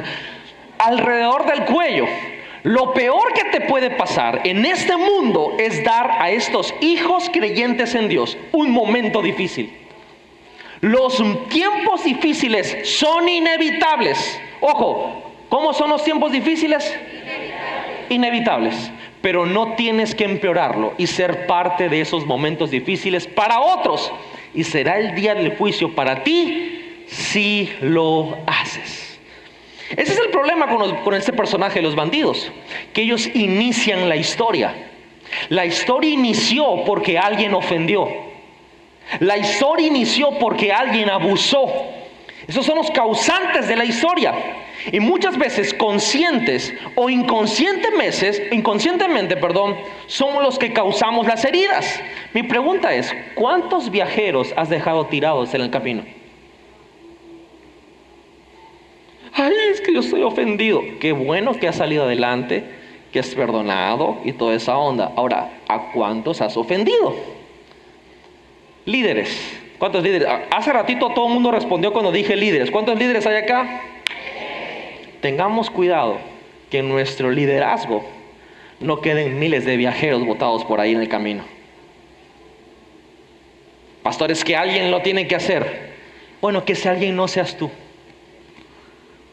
Alrededor del cuello. Lo peor que te puede pasar en este mundo es dar a estos hijos creyentes en Dios un momento difícil. Los tiempos difíciles son inevitables. Ojo, ¿cómo son los tiempos difíciles? Inevitables. Pero no tienes que empeorarlo y ser parte de esos momentos difíciles para otros. Y será el día del juicio para ti si lo haces. Ese es el problema con este personaje de los bandidos, que ellos inician la historia. La historia inició porque alguien ofendió. La historia inició porque alguien abusó. Esos son los causantes de la historia. Y muchas veces conscientes o inconscientemente, somos los que causamos las heridas. Mi pregunta es: ¿cuántos viajeros has dejado tirados en el camino? Ay, es que yo estoy ofendido. Qué bueno que has salido adelante, que has perdonado y toda esa onda. Ahora, ¿a cuántos has ofendido? Líderes. ¿Cuántos líderes? Hace ratito todo el mundo respondió cuando dije líderes. ¿Cuántos líderes hay acá? Tengamos cuidado que en nuestro liderazgo no queden miles de viajeros botados por ahí en el camino. Pastores, que alguien lo tiene que hacer. Bueno, que ese alguien no seas tú.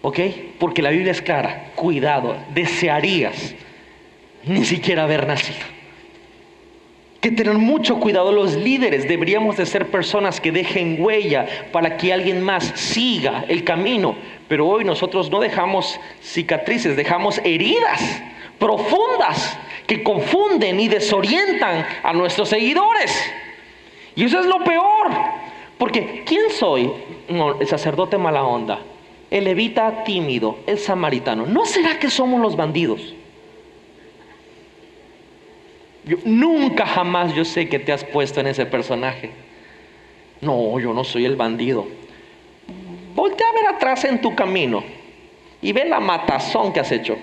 ¿Ok? Porque la Biblia es clara. Cuidado, desearías ni siquiera haber nacido. Que tener mucho cuidado. Los líderes deberíamos de ser personas que dejen huella para que alguien más siga el camino. Pero hoy nosotros no dejamos cicatrices, dejamos heridas profundas que confunden y desorientan a nuestros seguidores. Y eso es lo peor. Porque ¿quién soy? No, el sacerdote mala onda, el levita tímido, el samaritano. ¿No será que somos los bandidos? Nunca jamás yo sé que te has puesto en ese personaje. No, yo no soy el bandido. Voltea a ver atrás en tu camino y ve la matazón que has hecho.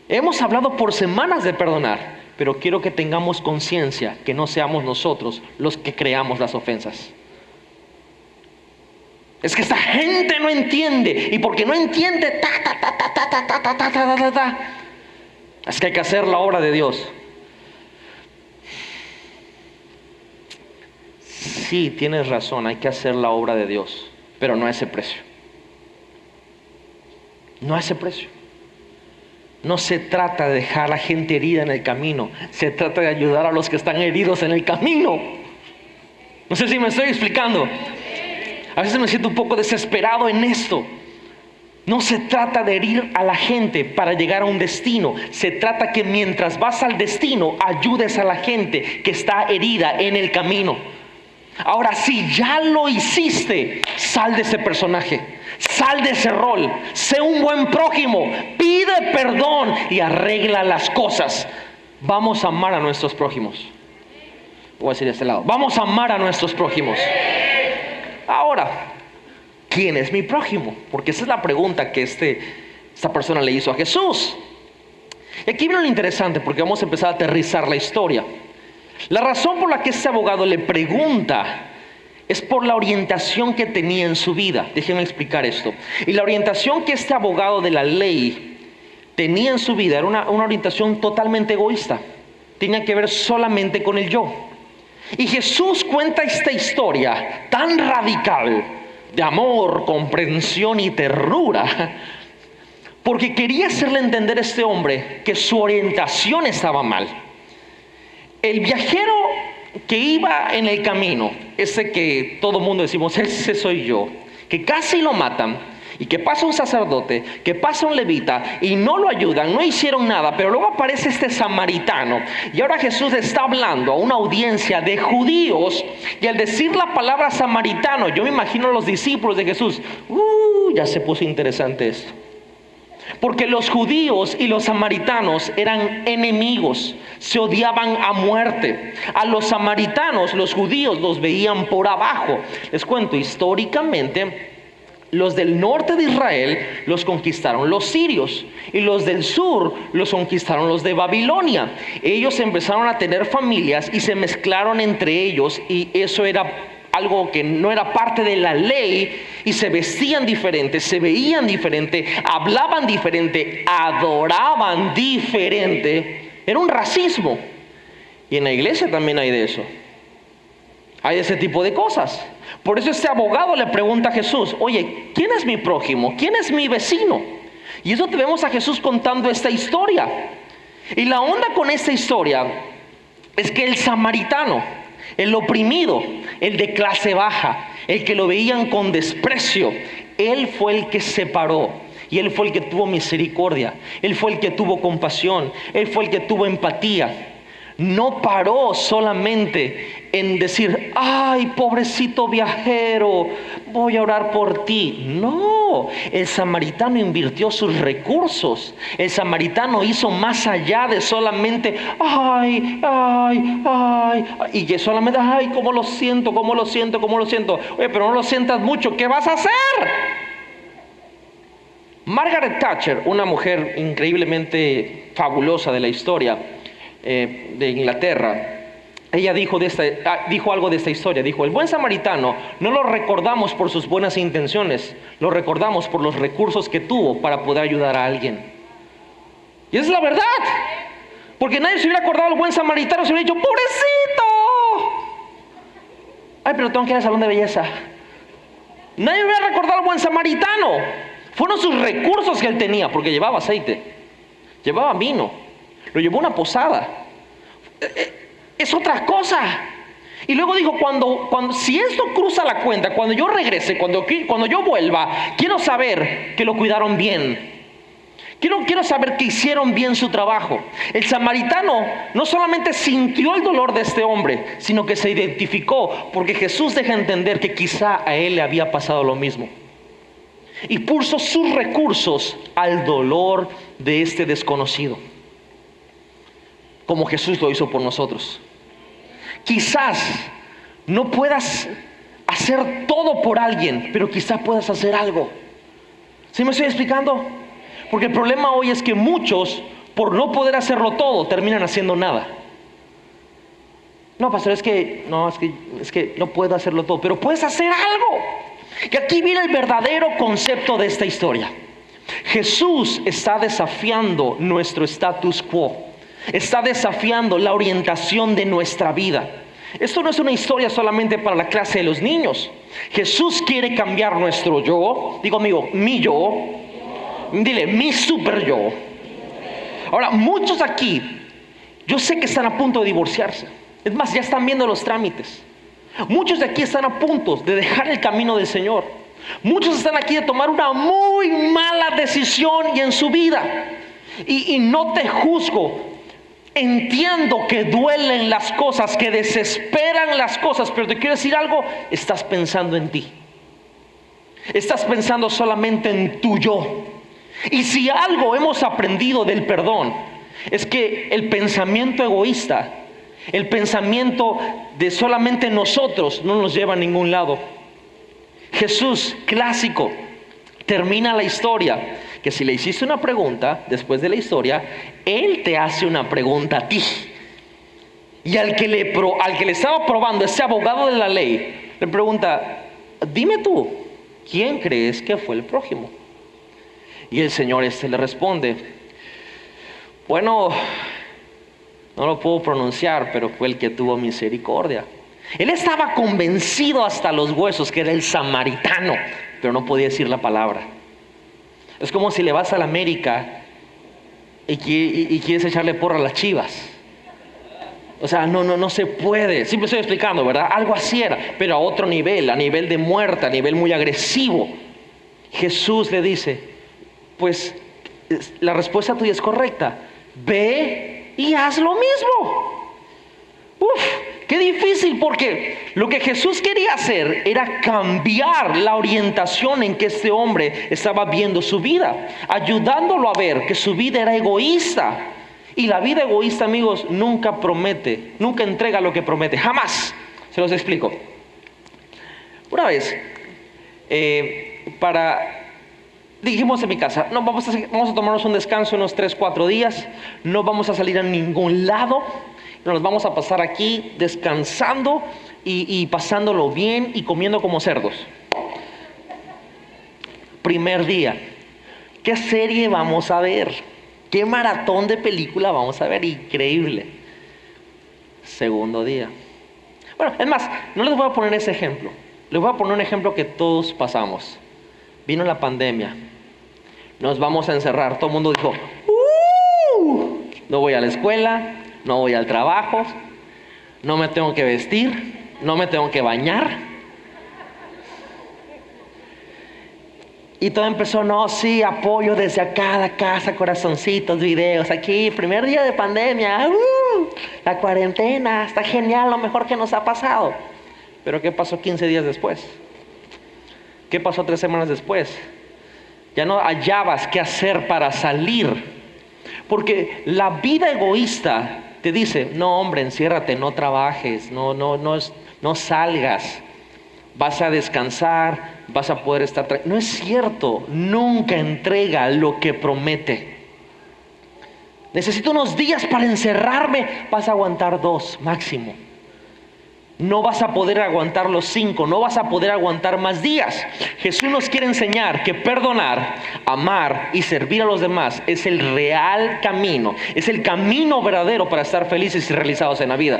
Hemos hablado por semanas de perdonar, pero quiero que tengamos conciencia que no seamos nosotros los que creamos las ofensas. Es que esta gente no entiende, y porque no entiende, es que hay que hacer la obra de Dios. Sí, tienes razón, hay que hacer la obra de Dios, pero no a ese precio. No a ese precio. No se trata de dejar a la gente herida en el camino, se trata de ayudar a los que están heridos en el camino. No sé si me estoy explicando. A veces me siento un poco desesperado en esto. No se trata de herir a la gente para llegar a un destino. Se trata que mientras vas al destino, ayudes a la gente que está herida en el camino. Ahora, si ya lo hiciste, sal de ese personaje, sal de ese rol, sé un buen prójimo, pide perdón y arregla las cosas. Vamos a amar a nuestros prójimos. Voy a decir de este lado, vamos a amar a nuestros prójimos. Ahora, ¿quién es mi prójimo? Porque esa es la pregunta que esta persona le hizo a Jesús. Y aquí viene lo interesante, porque vamos a empezar a aterrizar la historia. La razón por la que este abogado le pregunta es por la orientación que tenía en su vida. Déjenme explicar esto. Y la orientación que este abogado de la ley tenía en su vida era una orientación totalmente egoísta. Tenía que ver solamente con el yo. Y Jesús cuenta esta historia tan radical de amor, comprensión y ternura, porque quería hacerle entender a este hombre que su orientación estaba mal. El viajero que iba en el camino, ese que todo mundo decimos, ese soy yo, que casi lo matan, y que pasa un sacerdote, que pasa un levita, y no lo ayudan, no hicieron nada, pero luego aparece este samaritano, y ahora Jesús está hablando a una audiencia de judíos, y al decir la palabra samaritano, yo me imagino a los discípulos de Jesús, ya se puso interesante esto. Porque los judíos y los samaritanos eran enemigos, se odiaban a muerte. A los samaritanos, los judíos los veían por abajo. Les cuento, históricamente, los del norte de Israel los conquistaron los sirios, y los del sur los conquistaron los de Babilonia. Ellos empezaron a tener familias y se mezclaron entre ellos, y eso era algo que no era parte de la ley, y se vestían diferente, se veían diferente, hablaban diferente, adoraban diferente. Era un racismo. Y en la iglesia también hay de eso. Hay ese tipo de cosas. Por eso este abogado le pregunta a Jesús, oye, ¿quién es mi prójimo? ¿Quién es mi vecino? Y eso te vemos a Jesús contando esta historia. Y la onda con esta historia es que el samaritano, el oprimido, el de clase baja, el que lo veían con desprecio, él fue el que se paró, y él fue el que tuvo misericordia, él fue el que tuvo compasión, él fue el que tuvo empatía. No paró solamente en decir, ay, pobrecito viajero, voy a orar por ti. No, el samaritano invirtió sus recursos. El samaritano hizo más allá de solamente, ay, y que solamente, ay, cómo lo siento. Oye, pero no lo sientas mucho, ¿qué vas a hacer? Margaret Thatcher, una mujer increíblemente fabulosa de la historia de Inglaterra, ella dijo algo de esta historia. Dijo, el buen samaritano no lo recordamos por sus buenas intenciones, lo recordamos por los recursos que tuvo para poder ayudar a alguien. Y esa es la verdad, porque nadie se hubiera acordado del buen samaritano, se hubiera dicho, ¡pobrecito! Ay, pero tengo que ir al salón de belleza. Nadie hubiera recordado al buen samaritano. Fueron sus recursos que él tenía, porque llevaba aceite, llevaba vino, lo llevó a una posada. Es otra cosa. Y luego dijo, si esto cruza la cuenta, cuando yo regrese, cuando yo vuelva, quiero saber que lo cuidaron bien. Quiero saber que hicieron bien su trabajo. El samaritano no solamente sintió el dolor de este hombre, sino que se identificó, porque Jesús deja entender que quizá a él le había pasado lo mismo. Y puso sus recursos al dolor de este desconocido, como Jesús lo hizo por nosotros. Quizás no puedas hacer todo por alguien, pero quizás puedas hacer algo. ¿Sí me estoy explicando? Porque el problema hoy es que muchos, por no poder hacerlo todo, terminan haciendo nada. No, pastor, es que no puedo hacerlo todo, pero puedes hacer algo. Y aquí viene el verdadero concepto de esta historia. Jesús está desafiando nuestro status quo. Está desafiando la orientación de nuestra vida. Esto no es una historia solamente para la clase de los niños. Jesús quiere cambiar nuestro yo. Digo, amigo, mi yo. Dile, mi super yo. Ahora, muchos aquí, yo sé que están a punto de divorciarse. Es más, ya están viendo los trámites. Muchos de aquí están a punto de dejar el camino del Señor. Muchos están aquí de tomar una muy mala decisión y en su vida. Y no te juzgo. Entiendo que duelen las cosas, que desesperan las cosas, pero te quiero decir algo, estás pensando en ti. Estás pensando solamente en tu yo. Y si algo hemos aprendido del perdón, es que el pensamiento egoísta, el pensamiento de solamente nosotros, no nos lleva a ningún lado. Jesús, clásico, termina la historia, que si le hiciste una pregunta después de la historia, Él te hace una pregunta a ti. Y al que le estaba probando, ese abogado de la ley, le pregunta, dime tú, ¿quién crees que fue el prójimo? Y el Señor le responde, bueno, no lo puedo pronunciar, pero fue el que tuvo misericordia. Él estaba convencido hasta los huesos que era el samaritano, pero no podía decir la palabra. Es como si le vas a la América y quieres echarle porra a las Chivas. O sea, no se puede. Siempre estoy explicando, ¿verdad? Algo así era, pero a otro nivel, a nivel de muerte, a nivel muy agresivo. Jesús le dice, pues la respuesta tuya es correcta. Ve y haz lo mismo. Qué difícil, porque lo que Jesús quería hacer era cambiar la orientación en que este hombre estaba viendo su vida, ayudándolo a ver que su vida era egoísta. Y la vida egoísta, amigos, nunca promete, nunca entrega lo que promete, jamás. Se los explico. Una vez, dijimos en mi casa, no, vamos a tomarnos un descanso unos 3-4 días, no vamos a salir a ningún lado. Nos vamos a pasar aquí descansando y pasándolo bien y comiendo como cerdos. Primer día, ¿qué serie vamos a ver? ¿Qué maratón de película vamos a ver? Increíble. Segundo día. Bueno, es más, no les voy a poner ese ejemplo. Les voy a poner un ejemplo que todos pasamos. Vino la pandemia. Nos vamos a encerrar. Todo el mundo dijo, no voy a la escuela. No voy al trabajo, no me tengo que vestir, no me tengo que bañar. Y todo empezó, no, sí, apoyo desde acá, la casa, corazoncitos, videos, aquí, primer día de pandemia, la cuarentena, está genial, lo mejor que nos ha pasado. Pero ¿qué pasó 15 días después? ¿Qué pasó 3 semanas después? Ya no hallabas qué hacer para salir. Porque la vida egoísta te dice, no hombre, enciérrate, no trabajes, no salgas, vas a descansar, vas a poder estar no es cierto, nunca entrega lo que promete. Necesito unos días para encerrarme, vas a aguantar 2 máximo. No vas a poder aguantar los 5, no vas a poder aguantar más días. Jesús nos quiere enseñar que perdonar, amar y servir a los demás es el real camino, es el camino verdadero para estar felices y realizados en la vida.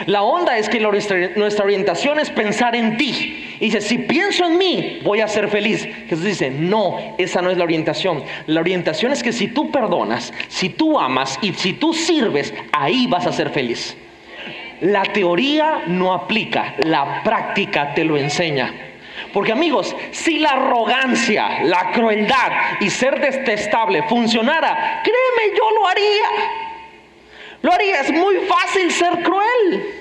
La onda es que nuestra orientación es pensar en ti. Y dice, si pienso en mí, voy a ser feliz. Jesús dice, no, esa no es la orientación. La orientación es que si tú perdonas, si tú amas y si tú sirves, ahí vas a ser feliz. La teoría no aplica, la práctica te lo enseña. Porque amigos, si la arrogancia, la crueldad y ser detestable funcionara, créeme, yo lo haría. Lo haría, es muy fácil ser cruel.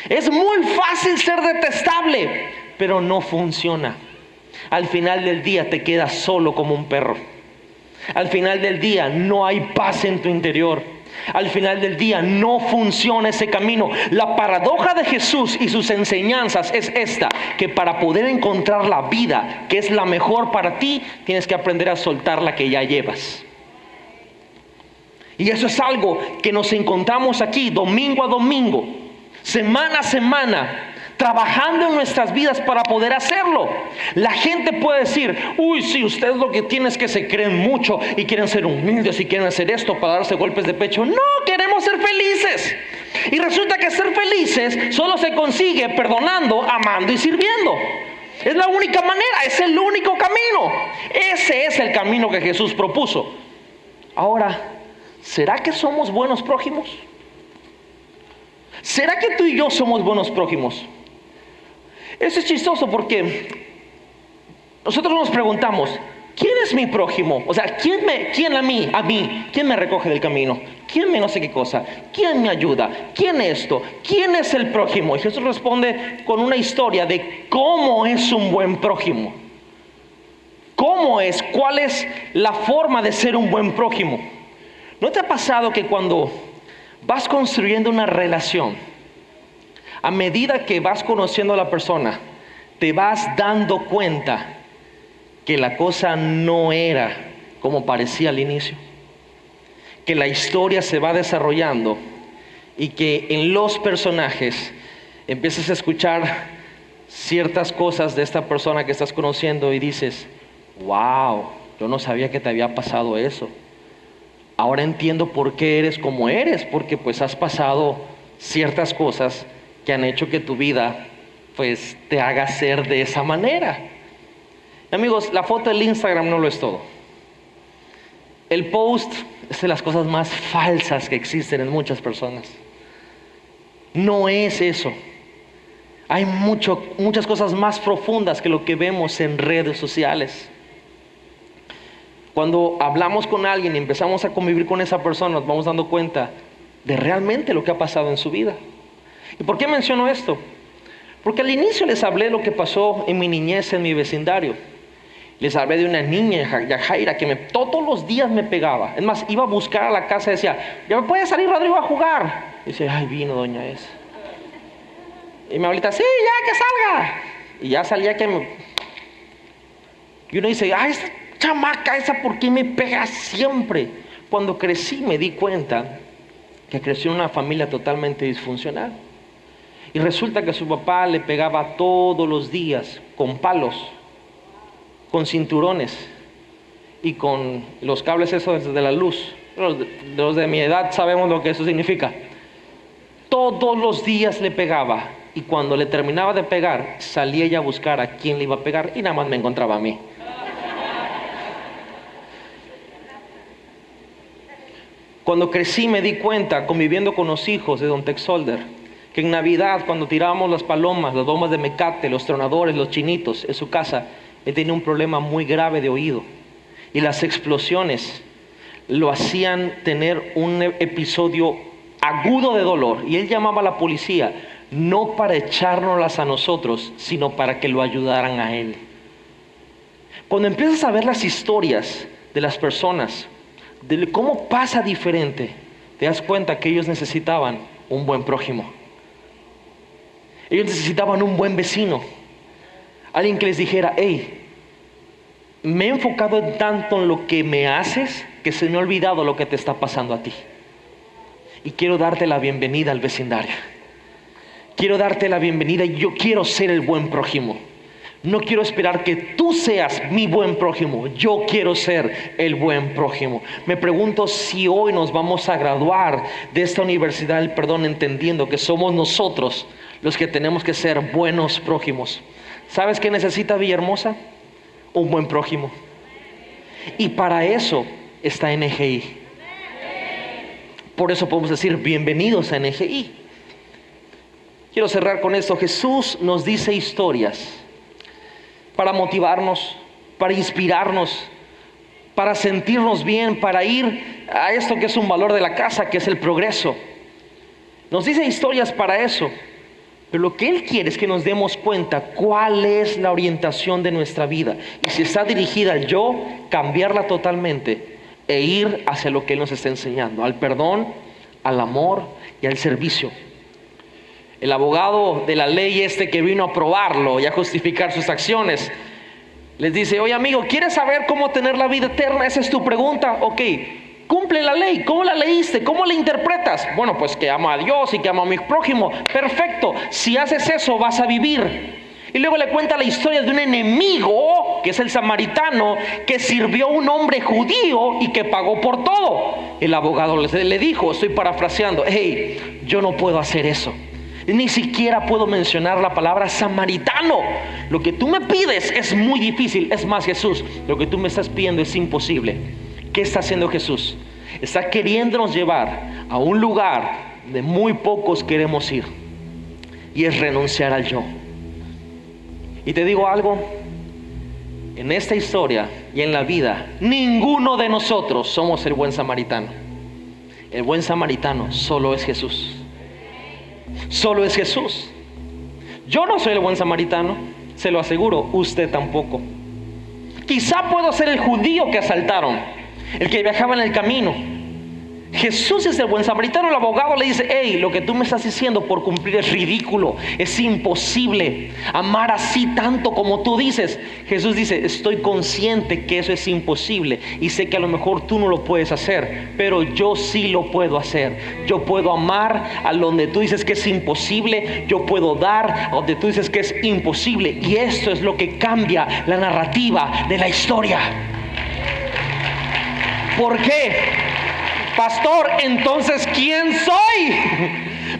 Es muy fácil ser detestable, pero no funciona. Al final del día te quedas solo como un perro. Al final del día no hay paz en tu interior. Al final del día no funciona ese camino. La paradoja de Jesús y sus enseñanzas es esta: que para poder encontrar la vida que es la mejor para ti, tienes que aprender a soltar la que ya llevas. Y eso es algo que nos encontramos aquí domingo a domingo, semana a semana, trabajando en nuestras vidas para poder hacerlo. La gente puede decir: uy, sí, ustedes lo que tienen es que se creen mucho y quieren ser humildes y quieren hacer esto para darse golpes de pecho. No, queremos ser felices. Y resulta que ser felices solo se consigue perdonando, amando y sirviendo. Es la única manera, es el único camino. Ese es el camino que Jesús propuso. Ahora, ¿será que somos buenos prójimos? ¿Será que tú y yo somos buenos prójimos? Eso es chistoso porque nosotros nos preguntamos: ¿quién es mi prójimo? O sea, ¿quién a mí? ¿Quién me recoge del camino? ¿Quién me no sé qué cosa? ¿Quién me ayuda? ¿Quién esto? ¿Quién es el prójimo? Y Jesús responde con una historia de cómo es un buen prójimo. ¿Cómo es? ¿Cuál es la forma de ser un buen prójimo? ¿No te ha pasado que cuando vas construyendo una relación, a medida que vas conociendo a la persona, te vas dando cuenta que la cosa no era como parecía al inicio? Que la historia se va desarrollando y que en los personajes empiezas a escuchar ciertas cosas de esta persona que estás conociendo y dices: wow, yo no sabía que te había pasado eso. Ahora entiendo por qué eres como eres, porque pues has pasado ciertas cosas que han hecho que tu vida pues te haga ser de esa manera. Amigos, la foto del Instagram no lo es todo. El post es de las cosas más falsas que existen en muchas personas. No es eso. Hay muchas cosas más profundas que lo que vemos en redes sociales. Cuando hablamos con alguien y empezamos a convivir con esa persona, nos vamos dando cuenta de realmente lo que ha pasado en su vida. ¿Y por qué menciono esto? Porque al inicio les hablé lo que pasó en mi niñez en mi vecindario. Les hablé de una niña, Yajaira, que todos los días me pegaba. Es más, iba a buscar a la casa y decía: ¿ya me puede salir Rodrigo a jugar? Y decía: ay, vino doña esa. Y mi abuelita: sí, ya, que salga. Y ya salía Y uno dice: ay, esta chamaca esa, ¿por qué me pega siempre? Cuando crecí me di cuenta que creció en una familia totalmente disfuncional. Y resulta que su papá le pegaba todos los días con palos, con cinturones y con los cables esos de la luz. Los de mi edad sabemos lo que eso significa. Todos los días le pegaba, y cuando le terminaba de pegar, salía ella a buscar a quién le iba a pegar y nada más me encontraba a mí. Cuando crecí me di cuenta, conviviendo con los hijos de don Tex Solder, que en Navidad, cuando tirábamos las palomas, las bombas de mecate, los tronadores, los chinitos en su casa, él tenía un problema muy grave de oído. Y las explosiones lo hacían tener un episodio agudo de dolor. Y él llamaba a la policía, no para echárnoslas a nosotros, sino para que lo ayudaran a él. Cuando empiezas a ver las historias de las personas, de cómo pasa diferente, te das cuenta que ellos necesitaban un buen prójimo. Ellos necesitaban un buen vecino. Alguien que les dijera: hey, me he enfocado tanto en lo que me haces que se me ha olvidado lo que te está pasando a ti. Y quiero darte la bienvenida al vecindario. Quiero darte la bienvenida y yo quiero ser el buen prójimo. No quiero esperar que tú seas mi buen prójimo. Yo quiero ser el buen prójimo. Me pregunto si hoy nos vamos a graduar de esta universidad del perdón entendiendo que somos nosotros los que tenemos que ser buenos prójimos. ¿Sabes qué necesita Villahermosa? Un buen prójimo. Y para eso está NGI. Por eso podemos decir: bienvenidos a NGI. Quiero cerrar con esto. Jesús nos dice historias para motivarnos, para inspirarnos, para sentirnos bien, para ir a esto que es un valor de la casa, que es el progreso. Nos dice historias para eso. Pero lo que Él quiere es que nos demos cuenta cuál es la orientación de nuestra vida. Y si está dirigida al yo, cambiarla totalmente e ir hacia lo que Él nos está enseñando, al perdón al amor y al servicio. El abogado de la ley que vino a probarlo y a justificar sus acciones, les dice: oye amigo, ¿quieres saber cómo tener la vida eterna? Esa es tu pregunta. Ok, cumple la ley. ¿Cómo la leíste? ¿Cómo la interpretas? Bueno, pues que amo a Dios y que amo a mi prójimo. Perfecto, si haces eso vas a vivir. Y luego le cuenta la historia de un enemigo, que es el samaritano, que sirvió a un hombre judío y que pagó por todo. El abogado le dijo, estoy parafraseando: hey, yo no puedo hacer eso. Ni siquiera puedo mencionar la palabra samaritano. Lo que tú me pides es muy difícil. Es más, Jesús, lo que tú me estás pidiendo es imposible. ¿Qué está haciendo Jesús? Está queriéndonos llevar a un lugar donde muy pocos queremos ir, y es renunciar al yo. Y te digo algo, en esta historia y en la vida, ninguno de nosotros somos el buen samaritano. El buen samaritano solo es Jesús. Solo es Jesús. Yo no soy el buen samaritano, se lo aseguro, usted tampoco. Quizá puedo ser el judío que asaltaron, el que viajaba en el camino. Jesús es el buen samaritano. El abogado le dice: hey, lo que tú me estás diciendo por cumplir es ridículo, es imposible amar así tanto como tú dices. Jesús dice: estoy consciente que eso es imposible y sé que a lo mejor tú no lo puedes hacer, pero yo sí lo puedo hacer. Yo puedo amar a donde tú dices que es imposible, yo puedo dar a donde tú dices que es imposible, y esto es lo que cambia la narrativa de la historia. ¿Por qué? Pastor, entonces ¿quién soy?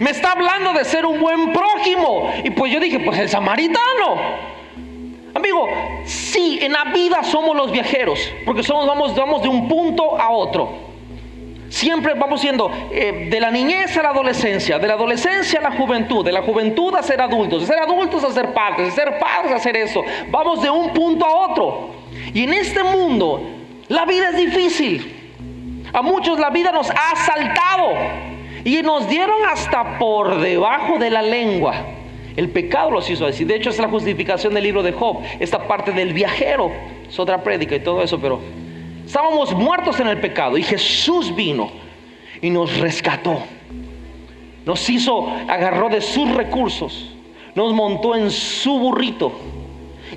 Me está hablando de ser un buen prójimo. Y pues yo dije, pues el samaritano. Amigo, sí, en la vida somos los viajeros, porque vamos de un punto a otro. Siempre vamos siendo de la niñez a la adolescencia, de la adolescencia a la juventud, de la juventud a ser adultos, de ser adultos a ser padres, de ser padres a hacer eso. Vamos de un punto a otro. Y en este mundo la vida es difícil. A muchos la vida nos ha asaltado y nos dieron hasta por debajo de la lengua. El pecado los hizo así. De hecho, es la justificación del libro de Job, esta parte del viajero. Es otra prédica y todo eso, pero estábamos muertos en el pecado y Jesús vino y nos rescató. Nos agarró de sus recursos, nos montó en su burrito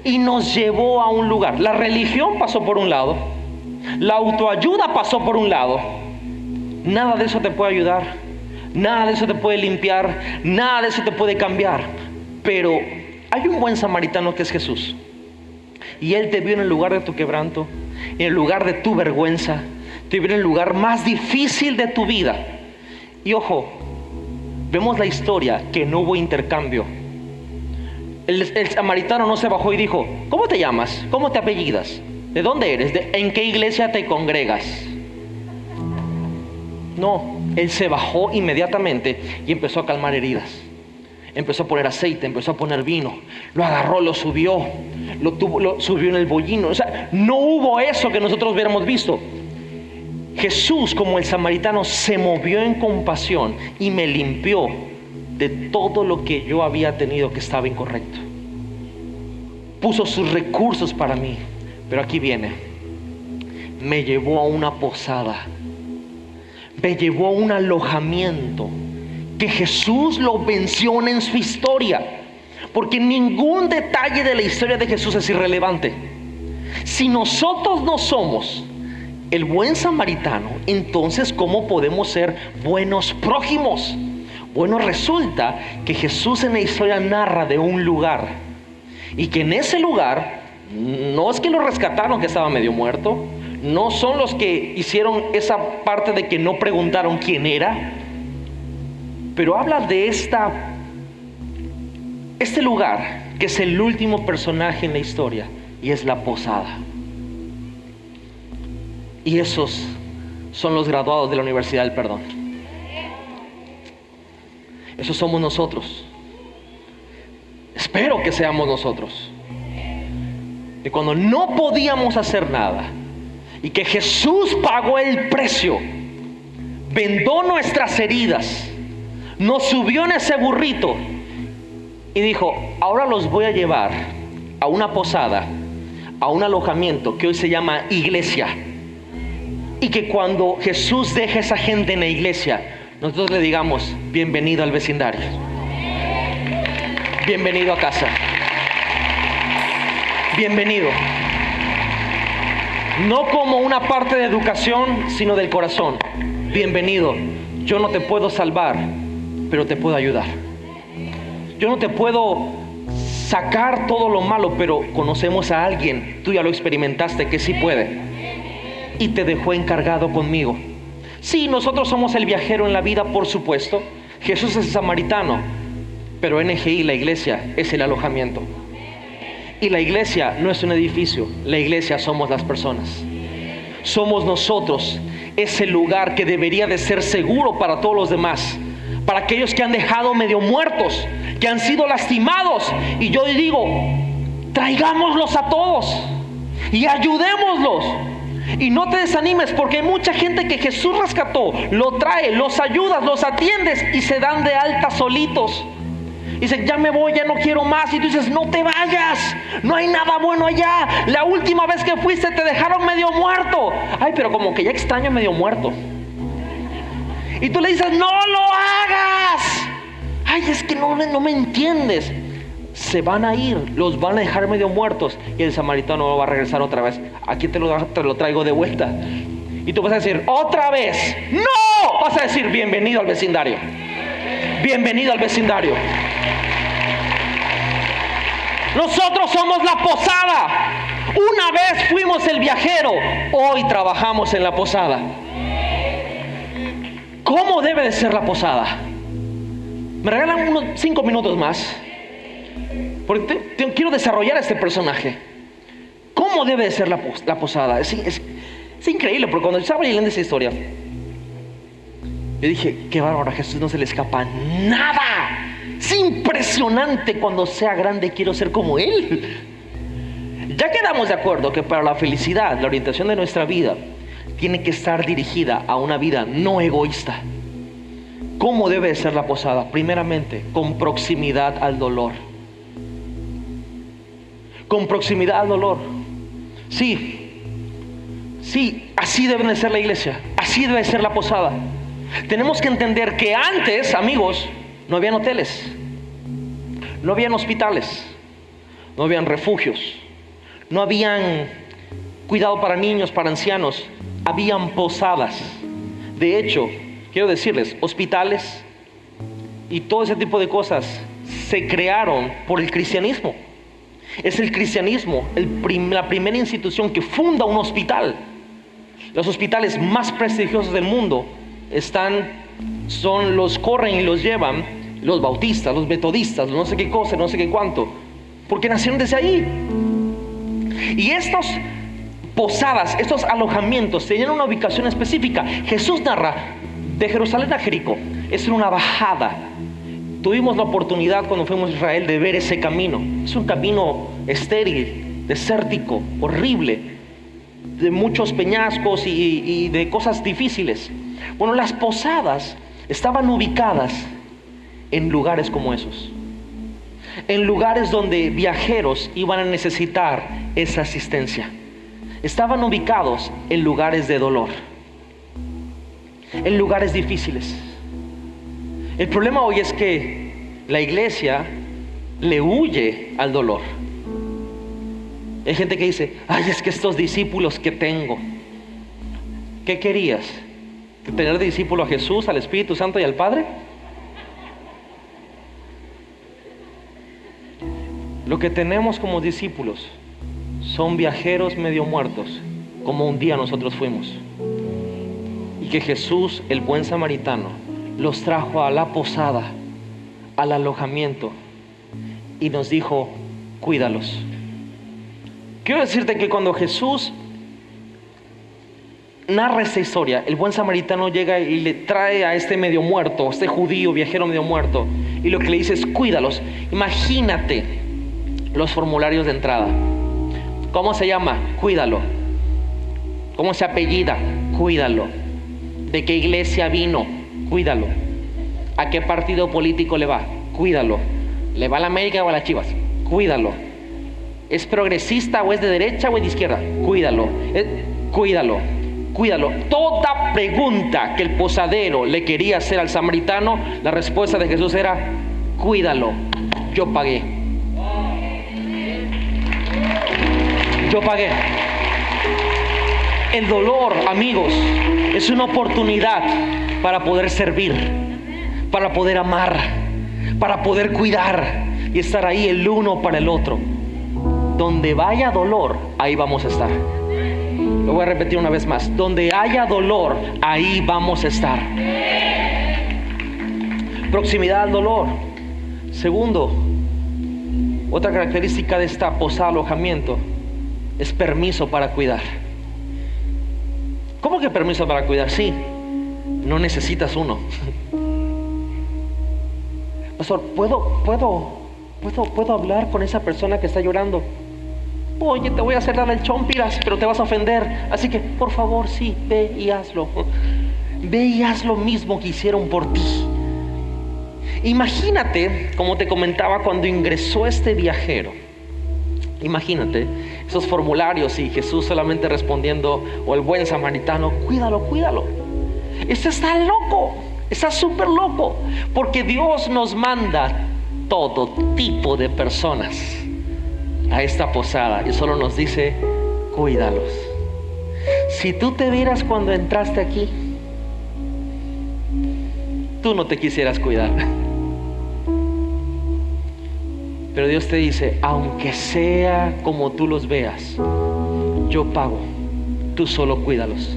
y nos llevó a un lugar. La religión pasó por un lado, la autoayuda pasó por un lado. Nada de eso te puede ayudar, nada de eso te puede limpiar, nada de eso te puede cambiar. Pero hay un buen samaritano que es Jesús, y Él te vio en el lugar de tu quebranto, en el lugar de tu vergüenza, te vio en el lugar más difícil de tu vida. Y ojo, vemos la historia que no hubo intercambio. El samaritano no se bajó y dijo: ¿cómo te llamas? ¿Cómo te apellidas? ¿De dónde eres? ¿En qué iglesia te congregas? No, él se bajó inmediatamente y empezó a calmar heridas. Empezó a poner aceite, empezó a poner vino, lo agarró, lo subió, lo subió en el bollino. O sea, no hubo eso que nosotros hubiéramos visto. Jesús, como el samaritano, se movió en compasión y me limpió de todo lo que yo había tenido que estaba incorrecto. Puso sus recursos para mí. Pero aquí viene: me llevó a una posada, me llevó a un alojamiento que Jesús lo menciona en su historia, porque ningún detalle de la historia de Jesús es irrelevante. Si nosotros no somos el buen samaritano, entonces ¿cómo podemos ser buenos prójimos? Bueno, resulta que Jesús en la historia narra de un lugar, y que en ese lugar no es que lo rescataron, que estaba medio muerto, no son los que hicieron esa parte de que no preguntaron quién era, pero habla de este lugar que es el último personaje en la historia, y es la posada. Y esos son los graduados de la Universidad del Perdón. Esos somos nosotros. Espero que seamos nosotros. Que cuando no podíamos hacer nada y que Jesús pagó el precio, vendó nuestras heridas, nos subió en ese burrito y dijo: ahora los voy a llevar a una posada, a un alojamiento que hoy se llama iglesia. Y que cuando Jesús deje a esa gente en la iglesia, nosotros le digamos, bienvenido al vecindario. Bienvenido a casa. Bienvenido. No como una parte de educación, sino del corazón. Bienvenido. Yo no te puedo salvar, pero te puedo ayudar. Yo no te puedo sacar todo lo malo, pero conocemos a alguien, tú ya lo experimentaste, que sí puede. Y te dejó encargado conmigo. Sí, nosotros somos el viajero en la vida, por supuesto. Jesús es el samaritano, pero NGI, la iglesia, es el alojamiento. Y la iglesia no es un edificio, la iglesia somos las personas. Somos nosotros, ese lugar que debería de ser seguro para todos los demás, para aquellos que han dejado medio muertos, que han sido lastimados. Y yo digo, traigámoslos a todos y ayudémoslos. Y no te desanimes, porque hay mucha gente que Jesús rescató, lo trae, los ayudas, los atiendes y se dan de alta solitos. Dicen, ya me voy, ya no quiero más. Y tú dices, no te vayas, no hay nada bueno allá. La última vez que fuiste te dejaron medio muerto. Ay, pero como que ya extraño medio muerto. Y tú le dices, no lo hagas. Ay, es que no me entiendes. Se van a ir, los van a dejar medio muertos. Y el samaritano va a regresar otra vez. Aquí te lo traigo de vuelta. Y tú vas a decir, otra vez, no. Vas a decir, bienvenido al vecindario. Bienvenido al vecindario. Nosotros somos la posada. Una vez fuimos el viajero, hoy trabajamos en la posada. ¿Cómo debe de ser la posada? Me regalan unos 5 minutos más, porque quiero desarrollar este personaje. ¿Cómo debe de ser la posada? Es increíble, porque cuando estaba leyendo esa historia, yo dije, qué bárbaro, a Jesús no se le escapa nada. Es impresionante. Cuando sea grande quiero ser como Él. Ya quedamos de acuerdo que para la felicidad, la orientación de nuestra vida tiene que estar dirigida a una vida no egoísta. ¿Cómo debe ser la posada? Primeramente, con proximidad al dolor. Con proximidad al dolor. Sí, así debe de ser la iglesia. Así debe ser la posada. Tenemos que entender que antes, amigos, no habían hoteles, no habían hospitales, no habían refugios, no habían cuidado para niños, para ancianos, habían posadas. De hecho, quiero decirles, hospitales y todo ese tipo de cosas se crearon por el cristianismo. Es el cristianismo la primera institución que funda un hospital. Los hospitales más prestigiosos del mundo los corren y los llevan los bautistas, los metodistas, no sé qué cosa, no sé qué cuánto, porque nacieron desde ahí. Y estas posadas, estos alojamientos tenían una ubicación específica. Jesús narra de Jerusalén a Jericó, es una bajada. Tuvimos la oportunidad cuando fuimos a Israel de ver ese camino. Es un camino estéril, desértico, horrible, de muchos peñascos y de cosas difíciles. Bueno, las posadas estaban ubicadas en lugares como esos, en lugares donde viajeros iban a necesitar esa asistencia. Estaban ubicados en lugares de dolor, en lugares difíciles. El problema hoy es que la iglesia le huye al dolor. Hay gente que dice, ay, es que estos discípulos que tengo, ¿qué querías? ¿Tener de discípulo a Jesús, al Espíritu Santo y al Padre? Lo que tenemos como discípulos son viajeros medio muertos, como un día nosotros fuimos. Y que Jesús, el buen samaritano, los trajo a la posada, al alojamiento, y nos dijo, cuídalos. Quiero decirte que cuando Jesús narra esta historia, el buen samaritano llega y le trae a este medio muerto, este judío viajero medio muerto, y lo que le dice es, cuídalos. Imagínate los formularios de entrada. ¿Cómo se llama? Cuídalo. ¿Cómo se apellida? Cuídalo. ¿De qué iglesia vino? Cuídalo. ¿A qué partido político le va? Cuídalo. ¿Le va a la América o a las Chivas? Cuídalo. ¿Es progresista o es de derecha o es de izquierda? Cuídalo. Cuídalo. cuídalo. Toda pregunta que el posadero le quería hacer al samaritano, la respuesta de Jesús era: cuídalo, yo pagué. Yo pagué. El dolor, amigos, es una oportunidad para poder servir, para poder amar, para poder cuidar y estar ahí el uno para el otro. Donde vaya dolor, ahí vamos a estar. Lo voy a repetir una vez más: donde haya dolor, ahí vamos a estar. Proximidad al dolor. Segundo, otra característica de esta posada alojamiento es permiso para cuidar. ¿Cómo que permiso para cuidar? Sí, no necesitas uno. Pastor, ¿puedo hablar con esa persona que está llorando? Oye, te voy a hacer dar el chompiras, pero te vas a ofender. Así que, por favor, sí, ve y hazlo. Ve y haz lo mismo que hicieron por ti. Imagínate, como te comentaba, cuando ingresó este viajero. Imagínate esos formularios y Jesús solamente respondiendo, o el buen samaritano: cuídalo, cuídalo. Este está loco, está súper loco, porque Dios nos manda todo tipo de personas a esta posada y solo nos dice: cuídalos. Si tú te vieras cuando entraste aquí, tú no te quisieras cuidar. Pero Dios te dice: aunque sea como tú los veas, yo pago, tú solo cuídalos.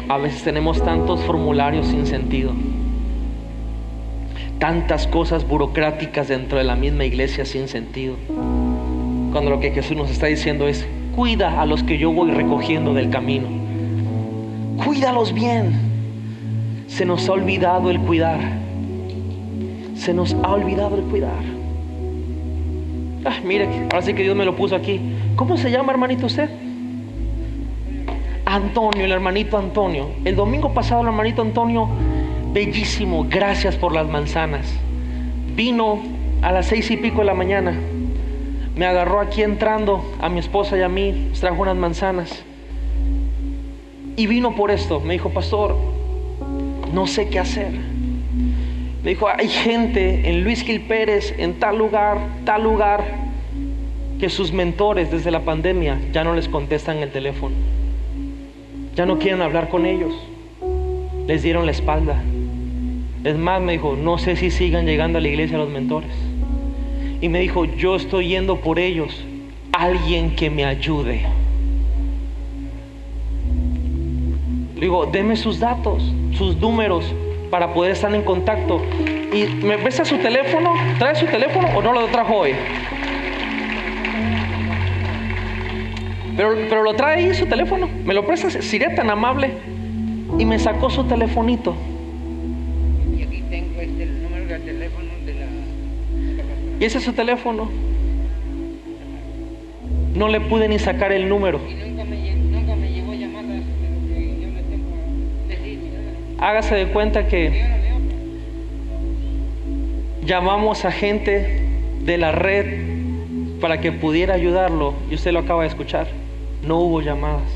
A veces tenemos tantos formularios sin sentido, tantas cosas burocráticas dentro de la misma iglesia sin sentido, cuando lo que Jesús nos está diciendo es: cuida a los que yo voy recogiendo del camino, cuídalos bien. Se nos ha olvidado el cuidar. Se nos ha olvidado el cuidar. Mire, ahora sí que Dios me lo puso aquí. ¿Cómo se llama, hermanito, usted? Antonio, el hermanito Antonio. El domingo pasado el hermanito Antonio, bellísimo, gracias por las manzanas. Vino a las 6 y pico de la mañana. Me agarró aquí entrando, a mi esposa y a mí, nos trajo unas manzanas. Y vino por esto. Me dijo: pastor, no sé qué hacer. Me dijo: hay gente en Luis Gil Pérez, en tal lugar, que sus mentores desde la pandemia ya no les contestan el teléfono, ya no quieren hablar con ellos, les dieron la espalda. Es más, me dijo: no sé si sigan llegando a la iglesia los mentores. Y me dijo: yo estoy yendo por ellos, alguien que me ayude. Le digo: deme sus datos, sus números, para poder estar en contacto. Y me presta su teléfono. ¿Trae su teléfono o no lo trajo hoy? Pero lo trae ahí su teléfono. Me lo presta, seré tan amable. Y me sacó su telefonito. Y aquí tengo el número de teléfono de la... Y ese es su teléfono. No le pude ni sacar el número. Y nunca me llegó llamadas de lo que yo le tengo a decir. Hágase de cuenta que llamamos a gente de la red para que pudiera ayudarlo, y usted lo acaba de escuchar. No hubo llamadas.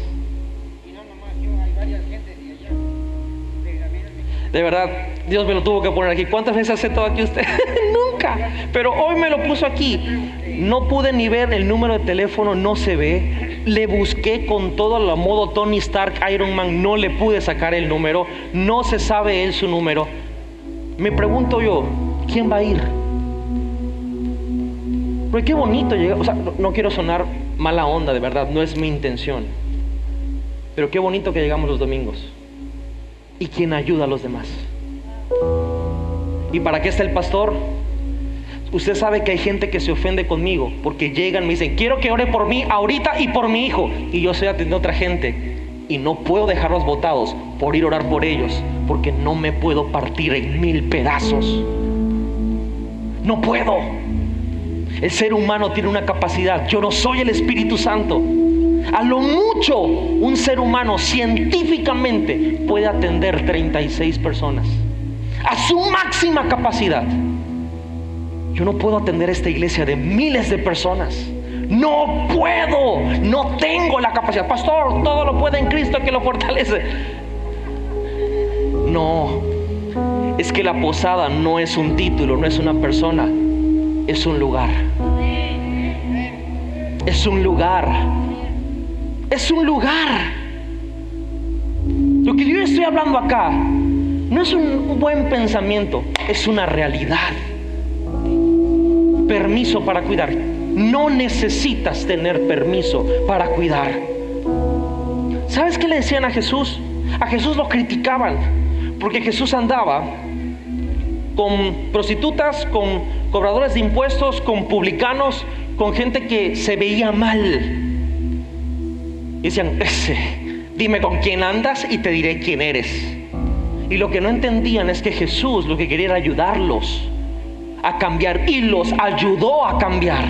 Y no nomás yo, hay varias gentes de allá. De verdad, Dios me lo tuvo que poner aquí. ¿Cuántas veces hace todo aquí usted? Nunca. Pero hoy me lo puso aquí. No pude ni ver el número de teléfono, no se ve. Le busqué con todo lo modo Tony Stark, Iron Man, no le pude sacar el número. No se sabe él su número. Me pregunto yo, ¿quién va a ir? Pero qué bonito llegar. O sea, no quiero sonar mala onda, de verdad, no es mi intención. Pero qué bonito que llegamos los domingos. ¿Y quién ayuda a los demás? ¿Y para qué está el pastor? Usted sabe que hay gente que se ofende conmigo porque llegan y me dicen: quiero que ore por mí ahorita y por mi hijo. Y yo estoy atendiendo a otra gente y no puedo dejarlos botados por ir a orar por ellos, porque no me puedo partir en 1000 pedazos. No puedo. El ser humano tiene una capacidad. Yo no soy el Espíritu Santo. A lo mucho, un ser humano científicamente puede atender 36 personas a su máxima capacidad. Yo no puedo atender esta iglesia de miles de personas. No puedo, no tengo la capacidad. Pastor, todo lo puede en Cristo que lo fortalece. No, es que la posada no es un título, no es una persona, es un lugar. Es un lugar. Es un lugar. Lo que yo estoy hablando acá no es un buen pensamiento, es una realidad. Permiso para cuidar. No necesitas tener permiso para cuidar. ¿Sabes qué le decían a Jesús? A Jesús lo criticaban porque Jesús andaba con prostitutas, con cobradores de impuestos, con publicanos, con gente que se veía mal. Y decían, dime con quién andas y te diré quién eres. Y lo que no entendían es que Jesús lo que quería era ayudarlos a cambiar, y los ayudó a cambiar.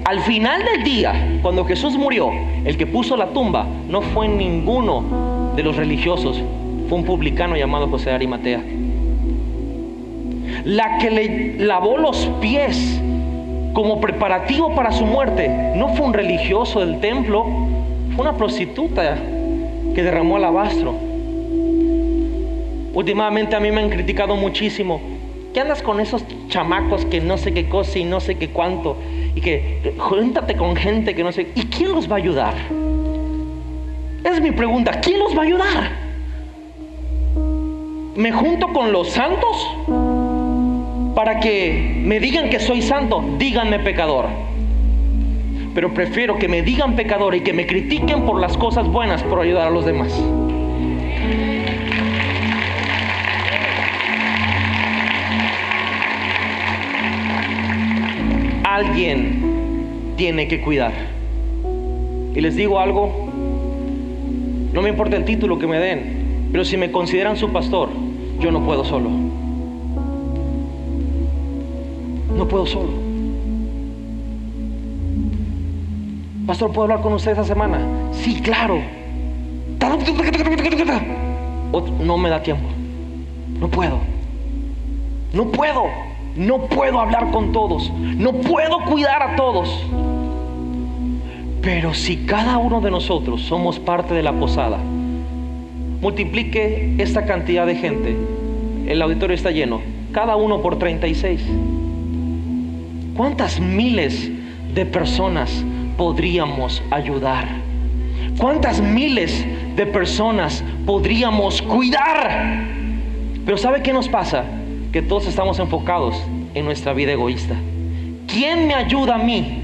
Al final del día, cuando Jesús murió, el que puso la tumba no fue ninguno de los religiosos, fue un publicano llamado José de Arimatea. La que le lavó los pies como preparativo para su muerte no fue un religioso del templo, fue una prostituta que derramó alabastro. Últimamente a mí me han criticado muchísimo. ¿Qué andas con esos chamacos que no sé qué cosa y no sé qué cuánto? Y que júntate con gente que no sé. ¿Y quién los va a ayudar? Es mi pregunta. ¿Quién los va a ayudar? ¿Me junto con los santos para que me digan que soy santo? Díganme pecador. Pero prefiero que me digan pecador y que me critiquen por las cosas buenas, por ayudar a los demás. Alguien tiene que cuidar. Y les digo algo, no me importa el título que me den, pero si me consideran su pastor, yo no puedo solo. No puedo solo. Pastor, ¿puedo hablar con usted esta semana? Sí, claro. No me da tiempo. No puedo. No puedo. No puedo hablar con todos. No puedo cuidar a todos. Pero si cada uno de nosotros somos parte de la posada, multiplique esta cantidad de gente. El auditorio está lleno. Cada uno por 36. ¿Cuántas miles de personas podríamos ayudar? ¿Cuántas miles de personas podríamos cuidar? Pero ¿sabe qué nos pasa? Que todos estamos enfocados en nuestra vida egoísta. ¿Quién me ayuda a mí?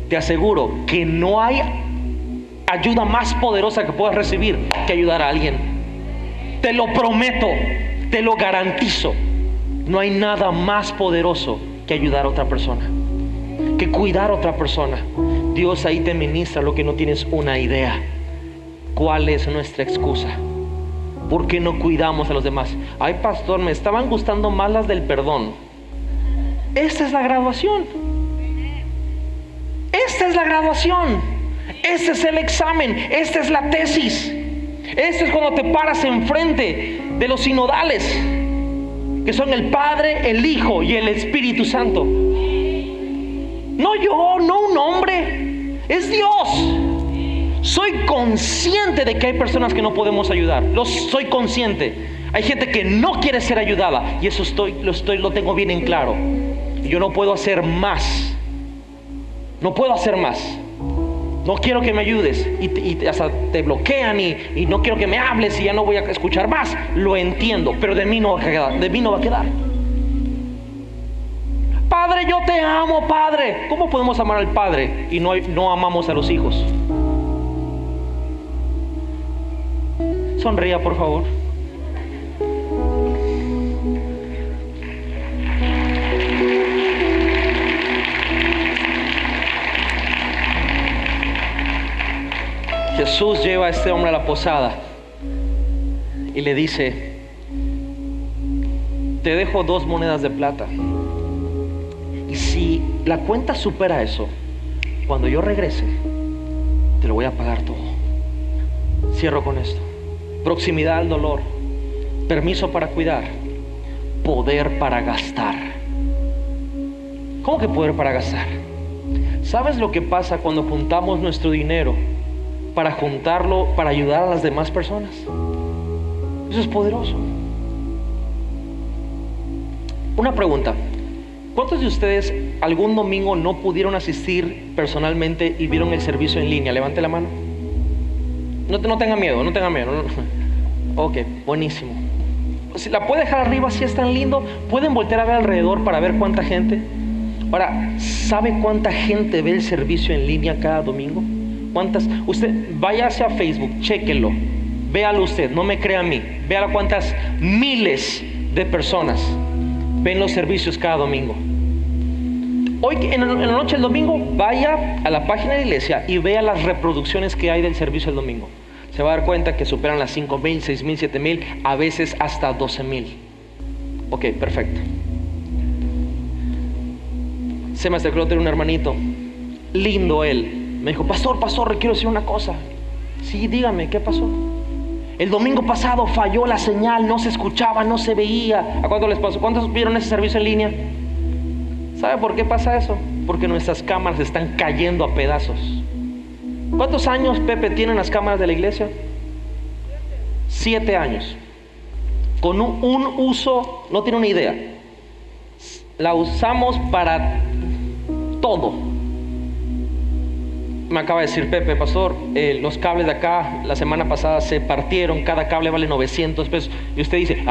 Te aseguro que no hay ayuda más poderosa que puedas recibir que ayudar a alguien. Te lo prometo, te lo garantizo. No hay nada más poderoso que ayudar a otra persona, que cuidar a otra persona. Dios ahí te ministra lo que no tienes una idea. ¿Cuál es nuestra excusa? ¿Por qué no cuidamos a los demás? Ay, pastor, me estaban gustando más las del perdón. Esta es la graduación. Esta es la graduación. Este es el examen. Esta es la tesis. Esto es cuando te paras enfrente de los sinodales, que son el Padre, el Hijo y el Espíritu Santo. No yo, no un hombre, es Dios. Soy consciente de que hay personas que no podemos ayudar. Soy consciente. Hay gente que no quiere ser ayudada, y eso lo tengo bien en claro. Yo no puedo hacer más. No puedo hacer más. No quiero que me ayudes y hasta te bloquean y no quiero que me hables y ya no voy a escuchar más. Lo entiendo, pero de mí no va a quedar. De mí no va a quedar. Padre, yo te amo, Padre. ¿Cómo podemos amar al Padre y no amamos a los hijos? Sonría, por favor. Jesús lleva a este hombre a la posada y le dice: te dejo 2 monedas de plata, y si la cuenta supera eso, cuando yo regrese te lo voy a pagar todo. Cierro con esto: proximidad al dolor, permiso para cuidar, poder para gastar. ¿Cómo que poder para gastar? ¿Sabes lo que pasa cuando juntamos nuestro dinero para juntarlo para ayudar a las demás personas? Eso es poderoso. Una pregunta: ¿cuántos de ustedes algún domingo no pudieron asistir personalmente y vieron el servicio en línea? Levante la mano. No tengan miedo, no tengan miedo. Ok, buenísimo. Si la puede dejar arriba, si es tan lindo. Pueden voltear a ver alrededor para ver cuánta gente. Ahora, ¿sabe cuánta gente ve el servicio en línea cada domingo? ¿Cuántas? Usted vaya hacia Facebook, chéquelo, véalo usted, no me crea a mí. Véala cuántas miles de personas ven los servicios cada domingo. Hoy en la noche del domingo, vaya a la página de la iglesia y vea las reproducciones que hay del servicio del domingo. Se va a dar cuenta que superan las 5,000, 6,000, 7,000, a veces hasta 12,000. Ok, perfecto. Se me acercó a tener un hermanito, lindo él. Me dijo: pastor, le quiero decir una cosa. Sí, dígame, ¿qué pasó? El domingo pasado falló la señal, no se escuchaba, no se veía. ¿A cuántos les pasó? ¿Cuántos vieron ese servicio en línea? ¿Sabe por qué pasa eso? Porque nuestras cámaras están cayendo a pedazos. ¿Cuántos años, Pepe, tienen las cámaras de la iglesia? 7 años. Con un uso, no tiene una idea. La usamos para todo. Me acaba de decir Pepe: pastor, los cables de acá la semana pasada se partieron, cada cable vale 900 pesos. Y usted dice: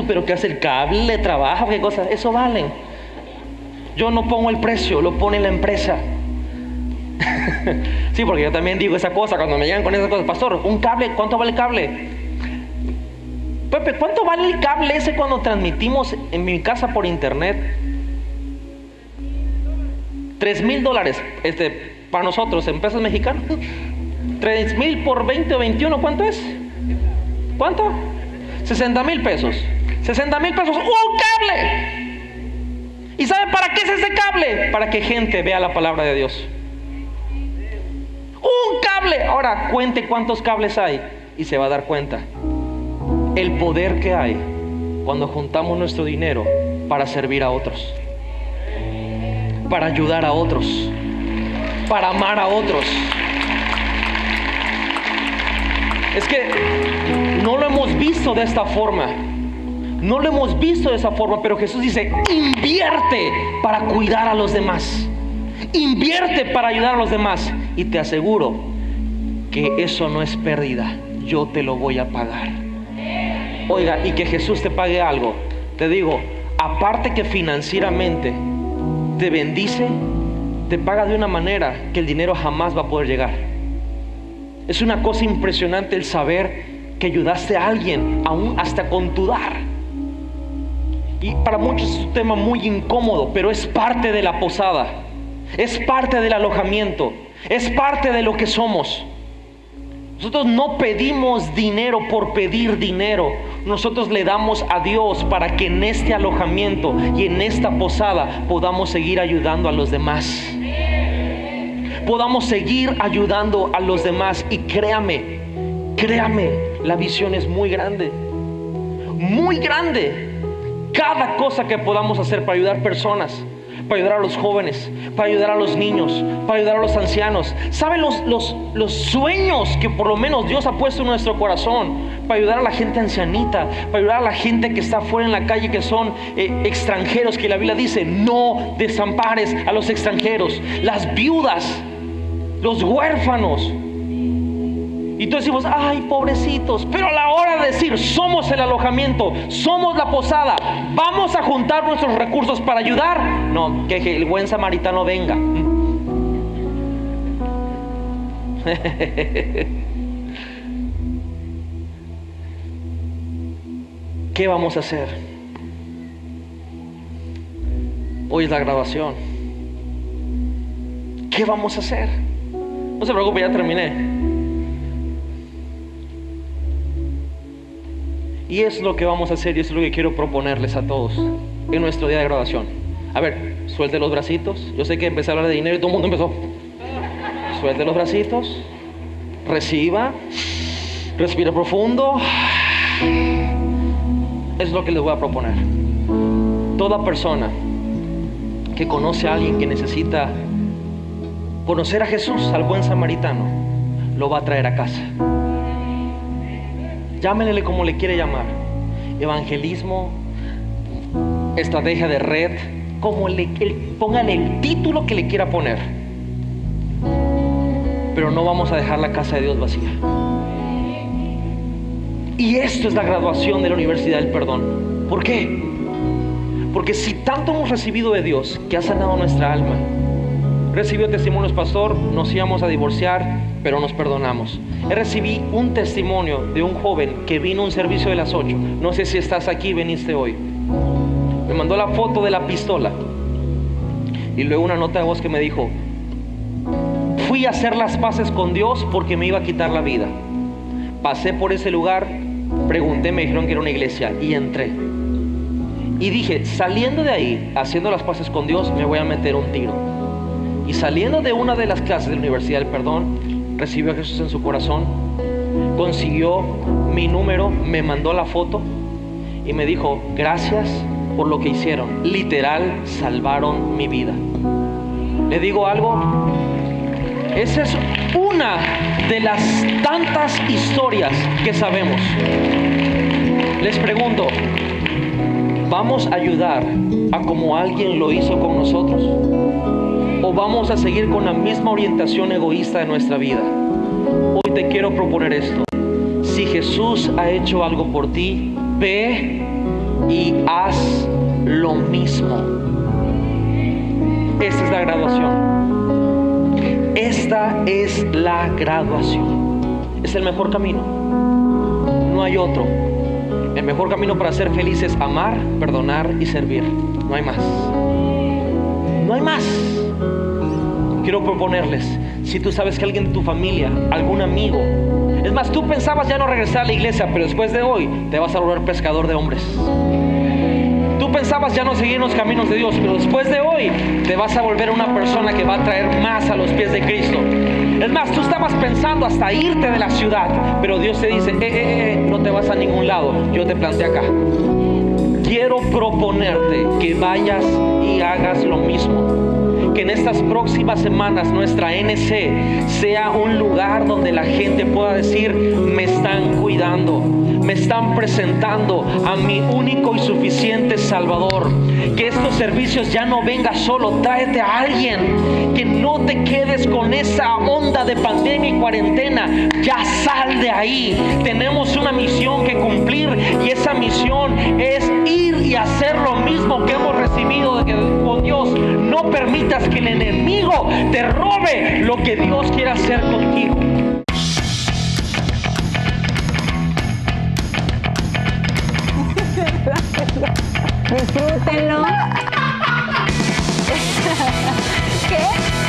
pero ¿qué hace el cable? ¿Trabaja? ¿Qué cosa? Eso vale. Yo no pongo el precio, lo pone la empresa. Sí, porque yo también digo esa cosa cuando me llegan con esas cosas. Pastor, un cable, ¿cuánto vale el cable? Pepe, ¿cuánto vale el cable ese cuando transmitimos en mi casa por internet? $3,000. Para nosotros, en pesos mexicanos. 3,000 por 20 o 21, ¿cuánto es? ¿Cuánto? 60,000 pesos. 60,000 pesos, ¡un cable! ¿Y sabe para qué es ese cable? Para que gente vea la palabra de Dios. ¡Un cable! Ahora cuente cuántos cables hay y se va a dar cuenta el poder que hay cuando juntamos nuestro dinero para servir a otros, para ayudar a otros, para amar a otros. Es que no lo hemos visto de esta forma. No lo hemos visto de esa forma, pero Jesús dice: invierte para cuidar a los demás. Invierte para ayudar a los demás. Y te aseguro que eso no es pérdida. Yo te lo voy a pagar. Oiga, y que Jesús te pague algo. Te digo, aparte que financieramente te bendice, te paga de una manera que el dinero jamás va a poder llegar. Es una cosa impresionante el saber que ayudaste a alguien, aún hasta con tu dar. Y para muchos es un tema muy incómodo, pero es parte de la posada, es parte del alojamiento, es parte de lo que somos. Nosotros no pedimos dinero por pedir dinero. Nosotros le damos a Dios para que en este alojamiento y en esta posada podamos seguir ayudando a los demás. Podamos seguir ayudando a los demás. Y créame, la visión es muy grande. Muy grande. Cada cosa que podamos hacer para ayudar personas, para ayudar a los jóvenes, para ayudar a los niños, para ayudar a los ancianos. ¿Saben los sueños que por lo menos Dios ha puesto en nuestro corazón? Para ayudar a la gente ancianita, para ayudar a la gente que está afuera en la calle, que son extranjeros, que la Biblia dice: no desampares a los extranjeros, las viudas, los huérfanos. Y todos decimos: ay, pobrecitos. Pero a la hora de decir: somos el alojamiento, somos la posada, vamos a juntar nuestros recursos para ayudar, no, que el buen samaritano venga. ¿Qué vamos a hacer? Hoy es la graduación. ¿Qué vamos a hacer? No se preocupe, ya terminé. Y es lo que vamos a hacer, y es lo que quiero proponerles a todos en nuestro día de graduación. A ver, suelte los bracitos. Yo sé que empecé a hablar de dinero y todo el mundo empezó. Suelte los bracitos. Reciba. Respira profundo. Es lo que les voy a proponer. Toda persona que conoce a alguien que necesita conocer a Jesús, al buen samaritano, lo va a traer a casa. Llámenle como le quiere llamar, evangelismo, estrategia de red, póngale el título que le quiera poner, pero no vamos a dejar la casa de Dios vacía. Y esto es la graduación de la Universidad del Perdón. ¿Por qué? Porque si tanto hemos recibido de Dios, que ha sanado nuestra alma, recibí testimonios, pastor, nos íbamos a divorciar, pero nos perdonamos. Recibí un testimonio de un joven que vino a un servicio de las 8. No sé si estás aquí, veniste hoy. Me mandó la foto de la pistola y luego una nota de voz que me dijo: fui a hacer las paces con Dios porque me iba a quitar la vida. Pasé por ese lugar, pregunté, me dijeron que era una iglesia y entré. Y dije, saliendo de ahí, haciendo las paces con Dios, me voy a meter un tiro. Y saliendo de una de las clases de la Universidad del Perdón, recibió a Jesús en su corazón, consiguió mi número, me mandó la foto y me dijo, gracias por lo que hicieron. Literal, salvaron mi vida. Le digo algo, esa es una de las tantas historias que sabemos. Les pregunto, ¿vamos a ayudar a como alguien lo hizo con nosotros? ¿O vamos a seguir con la misma orientación egoísta de nuestra vida? Hoy te quiero proponer esto. Si Jesús ha hecho algo por ti, ve y haz lo mismo. Esta es la graduación. Esta es la graduación. Es el mejor camino. No hay otro. El mejor camino para ser feliz es amar, perdonar y servir. No hay más. No hay más. Quiero proponerles, si tú sabes que alguien de tu familia, algún amigo, es más, tú pensabas ya no regresar a la iglesia, pero después de hoy te vas a volver pescador de hombres. Tú pensabas ya no seguir en los caminos de Dios, pero después de hoy te vas a volver una persona que va a traer más a los pies de Cristo. Es más, tú estabas pensando hasta irte de la ciudad, pero Dios te dice, no te vas a ningún lado, yo te planté acá. Quiero proponerte que vayas y hagas lo mismo. Que en estas próximas semanas nuestra NC sea un lugar donde la gente pueda decir, me están cuidando, me están presentando a mi único y suficiente Salvador. Que estos servicios ya no venga solo, tráete a alguien. Que no te quedes con esa onda de pandemia y cuarentena, ya sal de ahí. Tenemos una misión que cumplir y esa misión es ir y hacer lo mismo que hemos recibido con Dios. No permitas que el enemigo te robe lo que Dios quiere hacer contigo. Disfrútenlo. ¿Qué?